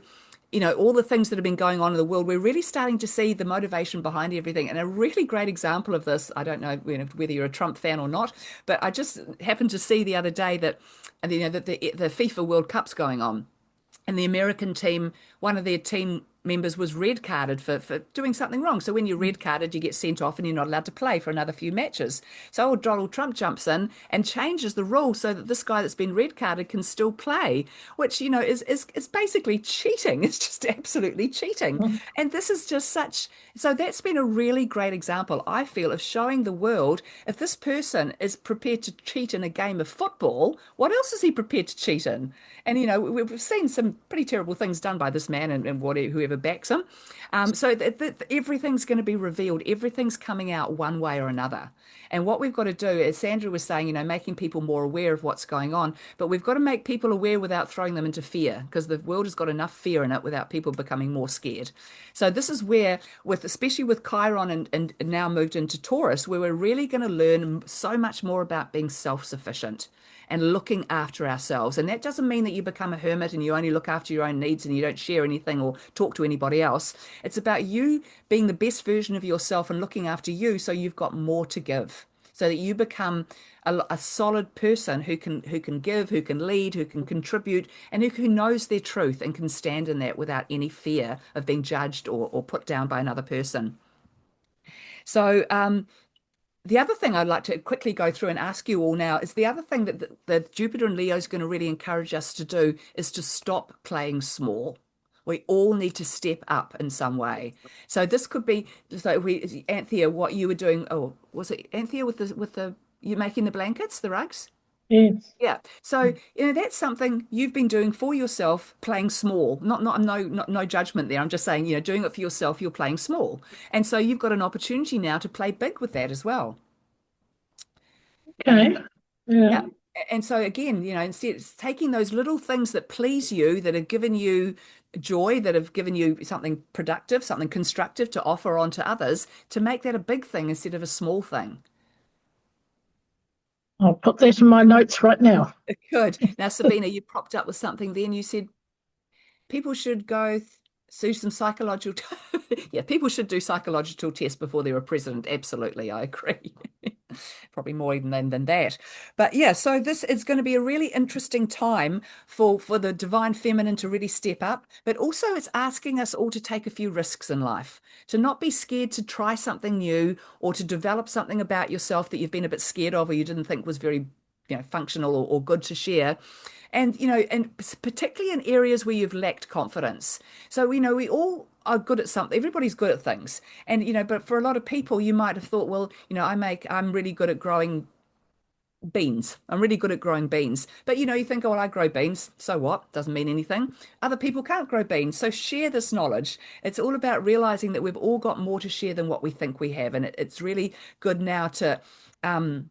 all the things that have been going on in the world, we're really starting to see the motivation behind everything. And a really great example of this, I don't know whether you're a Trump fan or not, but I just happened to see the other day that, that the FIFA World Cup's going on. And the American team, one of their team members was red carded for doing something wrong. So when you're red carded, you get sent off and you're not allowed to play for another few matches. So old Donald Trump jumps in and changes the rule so that this guy that's been red carded can still play, which, is basically cheating. It's just absolutely cheating. And this is just so that's been a really great example, I feel, of showing the world, if this person is prepared to cheat in a game of football, what else is he prepared to cheat in? And, we've seen some pretty terrible things done by this man and whoever backs him. So everything's going to be revealed. Everything's coming out one way or another. And what we've got to do, as Sandra was saying, making people more aware of what's going on, but we've got to make people aware without throwing them into fear, because the world has got enough fear in it without people becoming more scared. So this is where, especially with Chiron and now moved into Taurus, where we're really going to learn so much more about being self-sufficient and looking after ourselves. And that doesn't mean that you become a hermit and you only look after your own needs and you don't share anything or talk to anybody else. It's about you being the best version of yourself and looking after you, so you've got more to give, so that you become a solid person who can give, who can lead, who can contribute, and who knows their truth and can stand in that without any fear of being judged or put down by another person. So the other thing I'd like to quickly go through and ask you all now is, the other thing that Jupiter and Leo is going to really encourage us to do is to stop playing small. We all need to step up in some way. So this could be, Anthea, what you were doing. Oh, was it Anthea with you making the blankets, the rugs? Yes. Yeah. So, that's something you've been doing for yourself, playing small. No judgment there. I'm just saying, doing it for yourself, you're playing small. And so you've got an opportunity now to play big with that as well. Okay. Yeah. And so again, instead it's taking those little things that please you, that have given you joy, that have given you something productive, something constructive to offer on to others, to make that a big thing instead of a small thing. I'll put that in my notes right now. Good. Now, Sabina, you propped up with something then. You said people should go do some psychological. Yeah, people should do psychological tests before they're a president. Absolutely, I agree. Probably more even than that. But yeah, so this is going to be a really interesting time for the divine feminine to really step up. But also, it's asking us all to take a few risks in life, to not be scared to try something new or to develop something about yourself that you've been a bit scared of or you didn't think was very functional or good to share. And, and particularly in areas where you've lacked confidence. So, we all are good at something. Everybody's good at things. And, but for a lot of people, you might have thought, well, I'm really good at growing beans. I'm really good at growing beans. But, you think, oh, well, I grow beans. So what? Doesn't mean anything. Other people can't grow beans. So share this knowledge. It's all about realizing that we've all got more to share than what we think we have. And it's really good now to, you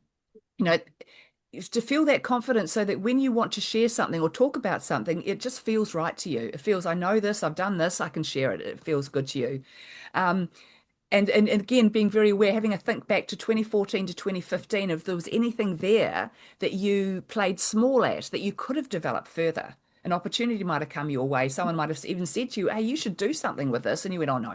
know, is to feel that confidence so that when you want to share something or talk about something, it just feels right to you. It feels, I know this, I've done this, I can share it. It feels good to you. Um, and again, being very aware, having a think back to 2014 to 2015, if there was anything there that you played small at, that you could have developed further. An opportunity might have come your way. Someone might have even said to you, hey, you should do something with this. And you went, oh, no,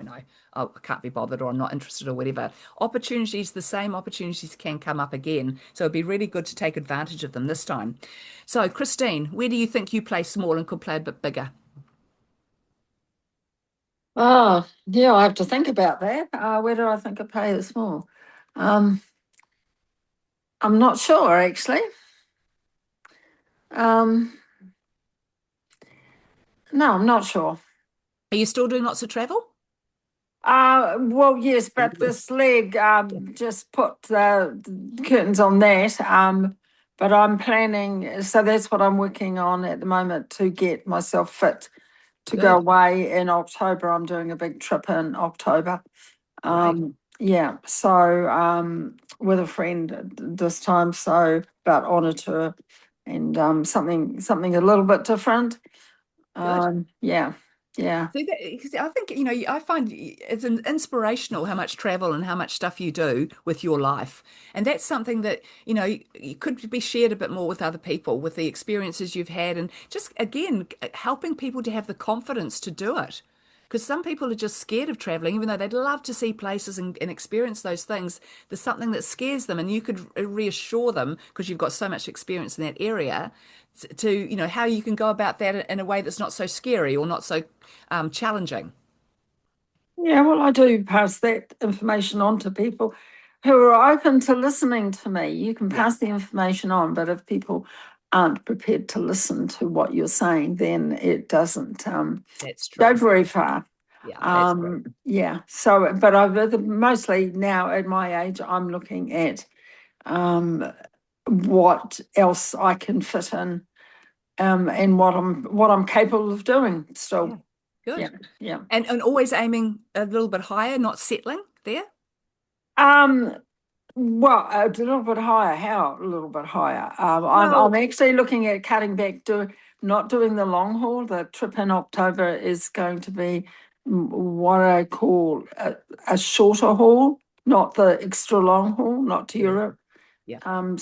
oh, I can't be bothered, or I'm not interested, or whatever. Opportunities, the same opportunities can come up again. So it'd be really good to take advantage of them this time. So, Christine, where do you think you play small and could play a bit bigger? Oh, yeah, I have to think about that. Where do I think I play it small? I'm not sure, actually. No, I'm not sure. Are you still doing lots of travel? Well, yes, but this leg just put the curtains on that. But I'm planning, so that's what I'm working on at the moment, to get myself fit to go Good. away in October. I'm doing a big trip in October. Right. Yeah, so with a friend this time, so but on a tour and something a little bit different. Good. Yeah, yeah. So because I think, I find it's an inspirational how much travel and how much stuff you do with your life. And that's something that, you could be shared a bit more with other people, with the experiences you've had, and just, again, helping people to have the confidence to do it. Because some people are just scared of traveling, even though they'd love to see places and experience those things. There's something that scares them, and you could reassure them, because you've got so much experience in that area, to, how you can go about that in a way that's not so scary or not so challenging. Yeah, well, I do pass that information on to people who are open to listening to me. You can Yeah, pass the information on, but if people aren't prepared to listen to what you're saying, then it doesn't that's go true. very far. Yeah, that's true. Yeah. So, but I've mostly now at my age, I'm looking at what else I can fit in, and what I'm capable of doing Yeah, still. good. Yeah, yeah. And always aiming a little bit higher, not settling there. Um, Well, a little bit higher. How a little bit higher? I'm Well, actually looking at cutting back, not doing the long haul. The trip in October is going to be what I call a shorter haul, not the extra long haul, not to yeah, Europe. yeah, And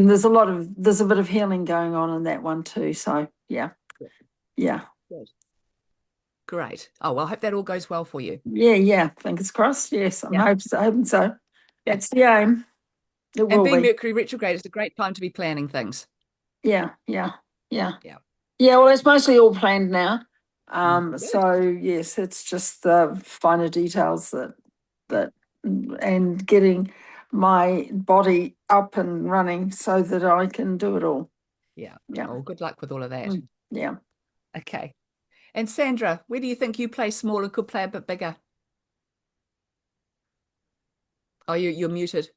there's a bit of healing going on in that one too. So yeah, good, yeah, good. Great. Oh, well, I hope that all goes well for you. yeah. Fingers crossed. Yes, Yeah, hoping so. yeah. That's the aim. It And will being be. Mercury retrograde is a great time to be planning things. Yeah, yeah, yeah. Yeah. Yeah, well, it's mostly all planned now. Good. So yes, it's just the finer details that Yeah. that and getting my body up and running so that I can do it all. Yeah. Yeah. Oh, good luck with all of that. Yeah. Okay. And Sandra, where do you think you play small and could play a bit bigger? Oh, you're muted.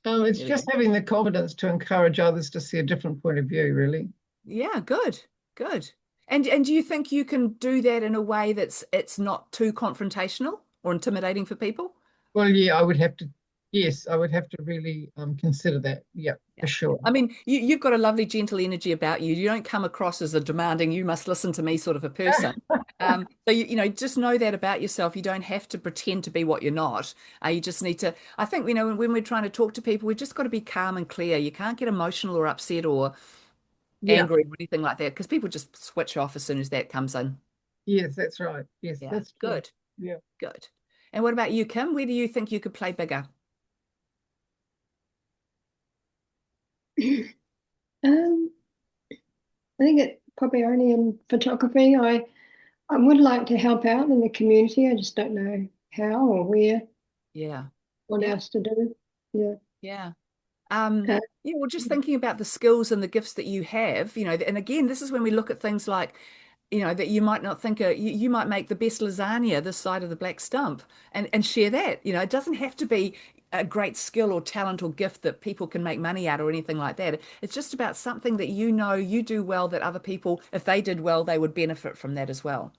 It's There we just go. having the confidence to encourage others to see a different point of view, really. Yeah, good. Good. And do you think you can do that in a way that's it's not too confrontational, or intimidating for people? Well, yeah, I would have to. Yes, I would have to really consider that. Yeah, Yeah. for sure. I mean, you've got a lovely, gentle energy about you. You don't come across as a demanding, you must listen to me sort of a person. So you know, just know that about yourself. You don't have to pretend to be what you're not. You just need to. I think, you know, when we're trying to talk to people, we've just got to be calm and clear. You can't get emotional or upset or Yeah. angry or anything like that because people just switch off as soon as that comes in. Yes, that's right. Yes, Yeah, that's true. good, Yeah. good. And what about you, Kim? Where do you think you could play bigger? Um, I think it probably only in photography. I would like to help out in the community. I just don't know how or where, Yeah, what yeah, else to do. Yeah. yeah. Uh, Yeah, well, just thinking about the skills and the gifts that you have, you know, and again, this is when we look at things like, you know, that you might not think you might make the best lasagna this side of the black stump and share that. You know, it doesn't have to be a great skill or talent or gift that people can make money at or anything like that. It's just about something that you know you do well that other people, if they did well, they would benefit from that as well.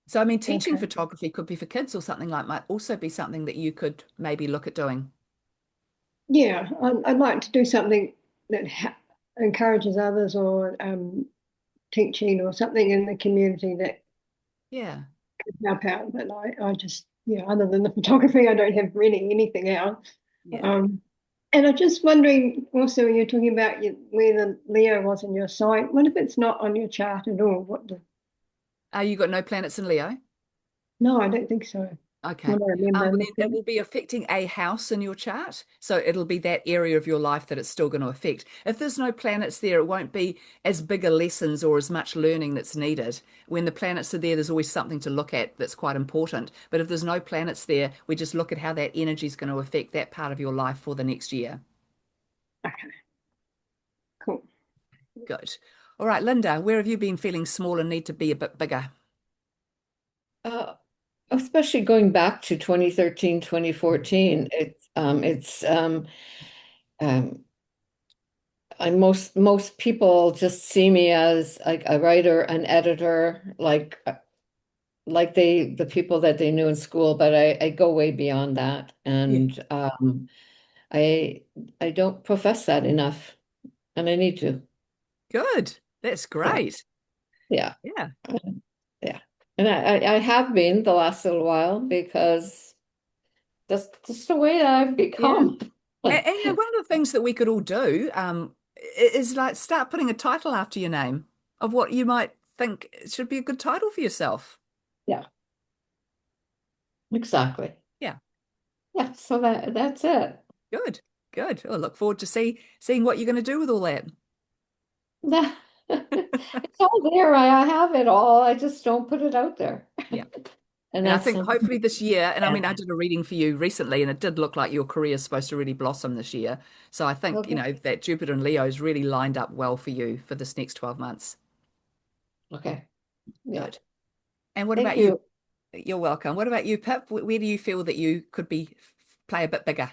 So, I mean, teaching okay. photography could be for kids or something like might also be something that you could maybe look at doing. Yeah, I'd like to do something that encourages others or teaching or something in the community that Yeah. could help out. But I just, yeah, other than the photography, I don't have really anything else. Yeah. And I'm just wondering also, when you're talking about where the Leo was in your site, what if it's not on your chart at all? You got no planets in Leo? No, I don't think so. Okay. What I remember Well, then it looking. will be affecting a house in your chart. So it'll be that area of your life that it's still going to affect. If there's no planets there, it won't be as big a lessons or as much learning that's needed. When the planets are there, there's always something to look at that's quite important. But if there's no planets there, we just look at how that energy is going to affect that part of your life for the next year. Okay, cool. Good. All right, Linda, where have you been feeling small and need to be a bit bigger? Especially going back to 2013, 2014, um, most people just see me as like a writer, an editor, like the people that they knew in school, but I go way beyond that, Yeah. and I I don't profess that enough, and I need to. Good. That's Yeah, great. yeah, Yeah. yeah. And I have been the last little while because that's just the way that I've Yeah. become. And one of the things that we could all do is like start putting a title after your name of what you might think should be a good title for yourself. Yeah, exactly. Yeah, Yeah, so that's it. good, good. I look forward to seeing what you're going to do with all that. It's all there. I have it all. I just don't put it out there. Yeah. And And I that's think something. hopefully this year, and I Yeah. mean, I did a reading for you recently, and it did look like your career is supposed to really blossom this year. So I think, you Okay. know, that Jupiter and Leo is really lined up well for you for this next 12 months. Okay. Yeah. Good. And what Thank about you? you. You're welcome. What about you, Pip? Where do you feel that you could be play a bit bigger?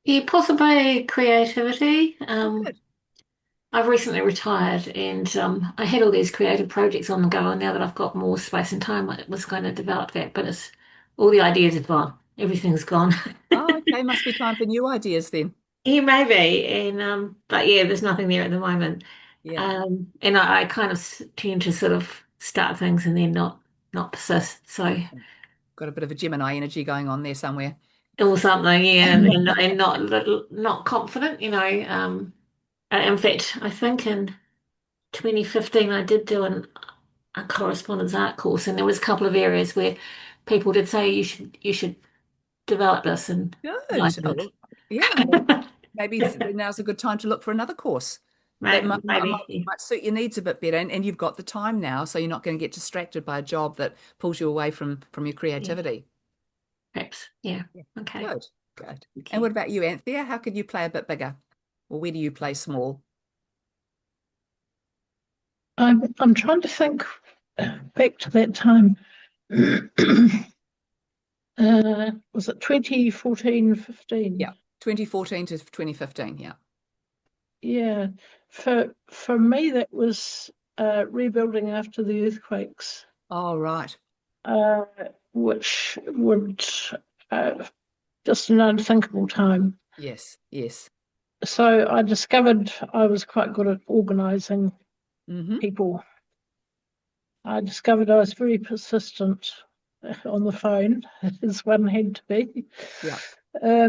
Yeah, possibly creativity. Good. I've recently retired and I had all these creative projects on the go, and now that I've got more space and time, I was going to develop that, but it's all the ideas are gone. Everything's gone. Oh, okay. Must be time for new ideas then. Yeah, maybe. And but yeah, there's nothing there at the moment. Yeah. And I kind of tend to sort of start things and then not persist. So Got a bit of a Gemini energy going on there somewhere. or something, yeah, and not confident, you know. In fact, I think in 2015 I did do a correspondence art course, and there was a couple of areas where people did say you should develop this, and I Good. Oh, did. well, yeah. Well, maybe now's a good time to look for another course that Maybe, yeah. might suit your needs a bit better. And you've got the time now, so you're not going to get distracted by a job that pulls you away from your Yeah, creativity. perhaps, yeah. Yeah. Okay, Good. Good. thank And you. what about you, Anthea? How could you play a bit bigger? Or where do you play small? I'm trying to think back to that time. Was it 2014, 15? Yeah. 2014 to 2015. Yeah. Yeah. For me, that was rebuilding after the earthquakes, Oh, right. which would just an unthinkable time. Yes, yes. So I discovered I was quite good at organising people. I discovered I was very persistent on the phone, as one had to be. Yeah.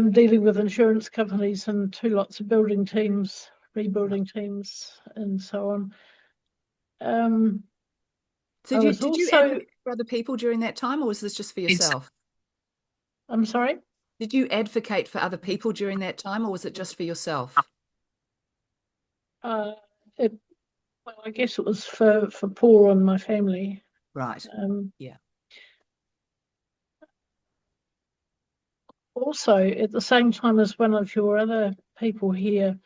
Dealing with insurance companies and lots of building teams, rebuilding teams, and so on. So I was did you also, advocate for other people during that time, or was this just for yourself? I'm sorry? Did you advocate for other people during that time, or was it just for yourself? Well, I guess it was for Paul and my family. Right. Yeah. Also, at the same time as one of your other people here,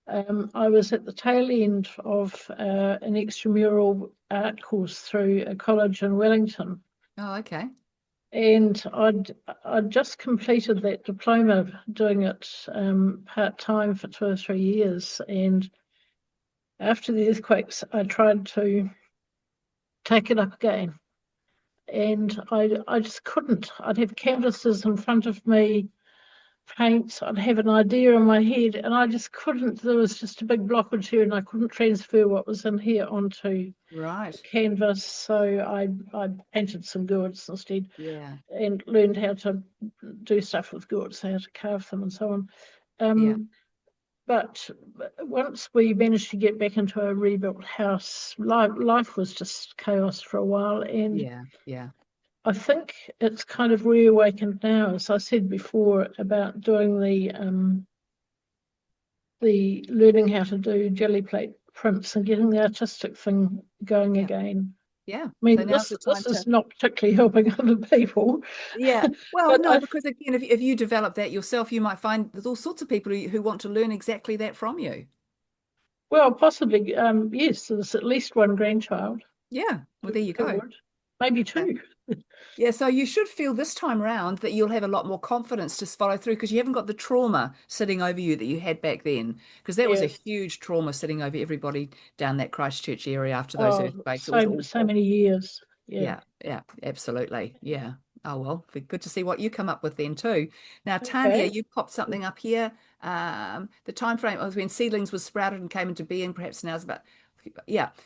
I was at the tail end of an extramural art course through a college in Wellington. Oh, okay. And I'd just completed that diploma, doing it part-time for 2 or 3 years. And after the earthquakes, I tried to take it up again. And I just couldn't. I'd have canvases in front of me, paints, I'd have an idea in my head, and I just couldn't. There was just a big blockage here, and I couldn't transfer what was in here onto Right. canvas. So I painted some gourds instead. Yeah. And learned how to do stuff with gourds, how to carve them and so on. Yeah. But once we managed to get back into a rebuilt house, life was just chaos for a while. And yeah. I think it's kind of reawakened now, as I said before, about doing the learning how to do jelly plate prints and getting the artistic thing going again. Yeah. I mean, So now's the time this is not particularly helping other people. Yeah. Well, But no, because again, if you develop that yourself, you might find there's all sorts of people who want to learn exactly that from you. Well, possibly, yes, there's at least one grandchild. Yeah. Well, there you go. Maybe two. Yeah, so you should feel this time round that you'll have a lot more confidence to follow through because you haven't got the trauma sitting over you that you had back then. Because that was a huge trauma sitting over everybody down that Christchurch area after those earthquakes. It was awful. So many years. Yeah, absolutely. Yeah. Oh, well, good to see what you come up with then too. Now, Tanya, you popped something up here. The time frame was when seedlings was sprouted and came into being, perhaps now is about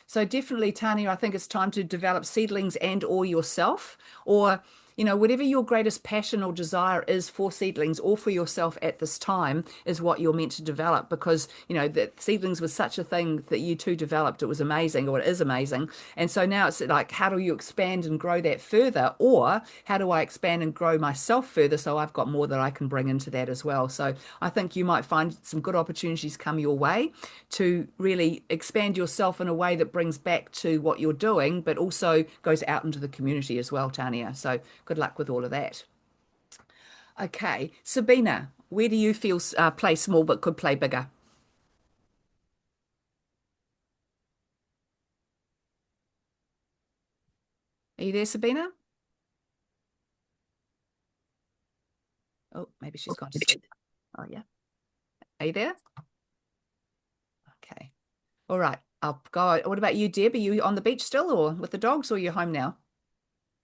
so definitely, Tanya, I think it's time to develop seedlings and or yourself, or whatever your greatest passion or desire is for seedlings or for yourself at this time is what you're meant to develop, because that seedlings was such a thing that you two developed. It was amazing, or it is amazing. And so now it's like, how do you expand and grow that further, or how do I expand and grow myself further so I've got more that I can bring into that as well? So I think you might find some good opportunities come your way to really expand yourself in a way that brings back to what you're doing, but also goes out into the community as well, Tanya. So good luck with all of that. Okay, Sabina, where do you feel play small but could play bigger? Are you there, Sabina? Oh, maybe she's gone to sleep. Oh, yeah. Are you there? Okay. All right. I'll go. What about you, Deb? Are you on the beach still or with the dogs, or are you home now?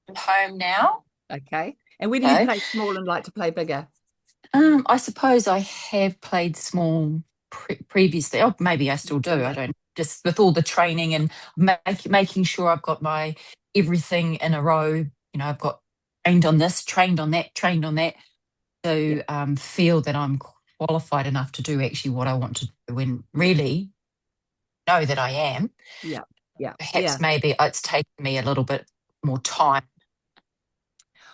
I'm home now. Okay. And where do you play small and like to play bigger? I suppose I have played small previously. Oh, maybe I still do. I don't. Just with all the training and making sure I've got my everything in a row. I've got trained on this, trained on that, trained on that. To feel that I'm qualified enough to do actually what I want to do, when really know that I am. Yeah. Perhaps maybe it's taken me a little bit more time.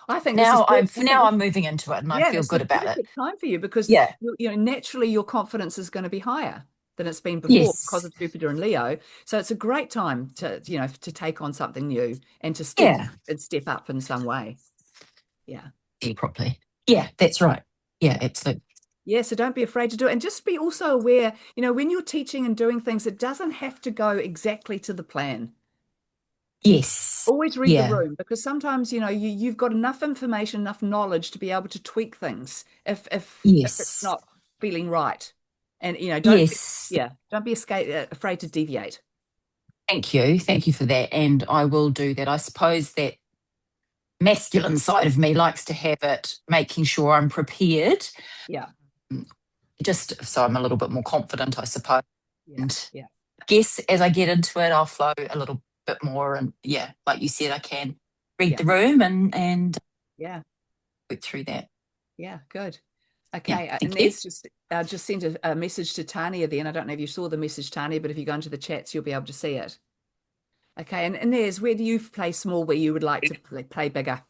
I think now I'm moving into it, and I feel good about it. Time for you because naturally your confidence is going to be higher than it's been before because of Jupiter and Leo. So it's a great time to to take on something new and to step up in some way. Yeah. Properly. Yeah, that's right. Yeah, absolutely. Yeah, so don't be afraid to do it. And just be also aware, when you're teaching and doing things, it doesn't have to go exactly to the plan. Yes. Always read the room, because sometimes, you've got enough information, enough knowledge to be able to tweak things if it's not feeling right. And, don't be afraid to deviate. Thank you for that, and I will do that. I suppose that masculine side of me likes to have it, making sure I'm prepared. Yeah. Just so I'm a little bit more confident, I suppose. Yeah. And Yeah. I guess as I get into it, I'll flow a little bit more. And yeah, like you said, I can read the room and yeah, work through that. Yeah, good. Yeah, Okay, thank and you. there's just sent a message to Tanya then. I don't know if you saw the message, Tanya, but if you go into the chats, you'll be able to see it. Okay, and there's, where do you play small where you would like to play bigger?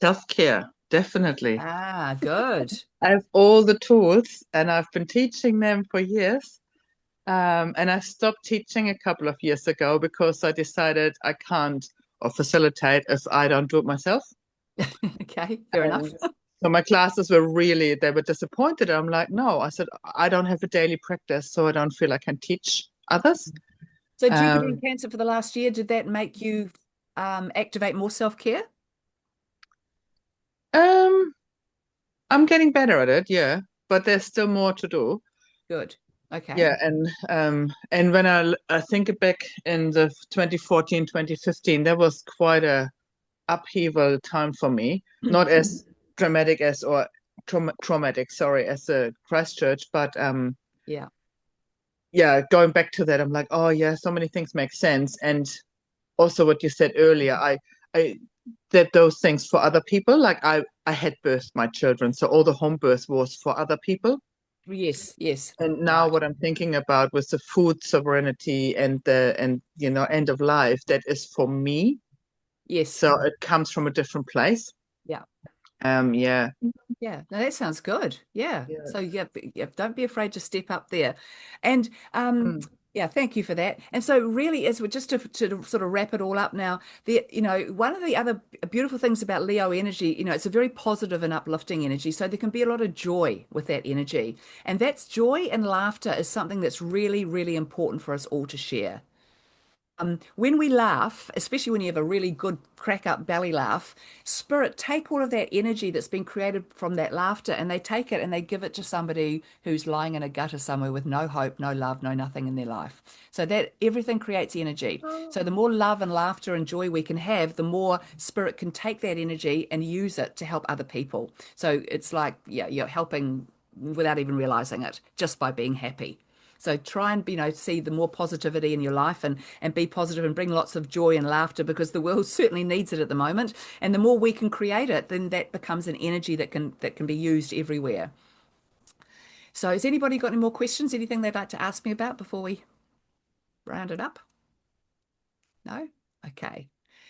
Self-care, definitely. Ah, good. I have all the tools and I've been teaching them for years. And I stopped teaching a couple of years ago because I decided I can't or facilitate if I don't do it myself. Okay, fair enough. So my classes were really, they were disappointed. I'm like, no, I said, I don't have a daily practice, so I don't feel I can teach others. So Jupiter in Cancer for the last year, did that make you activate more self-care? I'm getting better at it, yeah, but there's still more to do. Good. Okay. Yeah, and when I think back in the 2014, 2015, that was quite a upheaval time for me. Not as dramatic as or traumatic, sorry, as the Christchurch, but yeah, going back to that, I'm like, oh yeah, so many things make sense. And also what you said earlier, I did those things for other people. Like I had birthed my children, so all the home birth was for other people. Yes, yes. And now what I'm thinking about with the food sovereignty and end of life, that is for me. Yes. So it comes from a different place. Yeah. Yeah. Yeah, no, that sounds good. Yeah. So yeah, don't be afraid to step up there. And yeah, thank you for that. And so really, as we're just to sort of wrap it all up now, one of the other beautiful things about Leo energy, it's a very positive and uplifting energy. So there can be a lot of joy with that energy. And that's joy and laughter is something that's really, really important for us all to share. When we laugh, especially when you have a really good crack up belly laugh, spirit take all of that energy that's been created from that laughter and they take it and they give it to somebody who's lying in a gutter somewhere with no hope, no love, no nothing in their life. So that everything creates energy. So the more love and laughter and joy we can have, the more spirit can take that energy and use it to help other people. So it's like, yeah, you're helping without even realizing it, just by being happy. So try and, see the more positivity in your life and be positive and bring lots of joy and laughter because the world certainly needs it at the moment. And the more we can create it, then that becomes an energy that can be used everywhere. So has anybody got any more questions? Anything they'd like to ask me about before we round it up? No? Okay.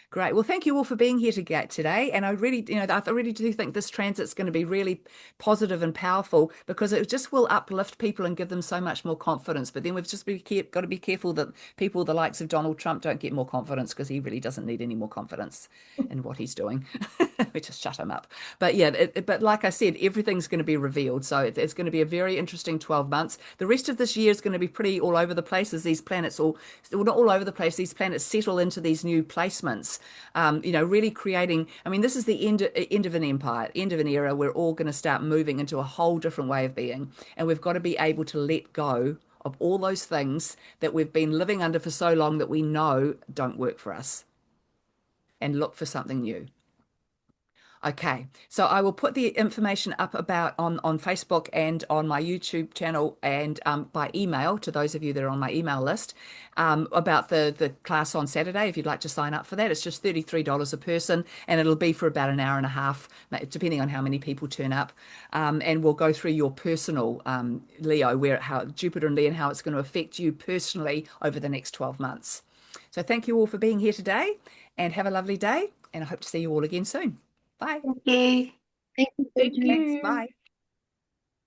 Great. Well, thank you all for being here today. And I really, I really do think this transit's going to be really positive and powerful because it just will uplift people and give them so much more confidence. But then we've just got to be careful that people the likes of Donald Trump don't get more confidence because he really doesn't need any more confidence in what he's doing. We just shut him up. But yeah, but like I said, everything's going to be revealed. So it's going to be a very interesting 12 months. The rest of this year is going to be pretty all over the place as these planets well, not all over the place, these planets settle into these new placements. Really creating, this is the end of an empire, end of an era. We're all going to start moving into a whole different way of being. And we've got to be able to let go of all those things that we've been living under for so long that we know don't work for us and look for something new. Okay, so I will put the information up about on Facebook and on my YouTube channel and by email to those of you that are on my email list about the class on Saturday. If you'd like to sign up for that, it's just $33 a person and it'll be for about an hour and a half, depending on how many people turn up. And we'll go through your personal Leo, how Jupiter and Leo and how it's going to affect you personally over the next 12 months. So thank you all for being here today and have a lovely day. And I hope to see you all again soon. Bye. Thank you. Thank you. Thanks. Bye.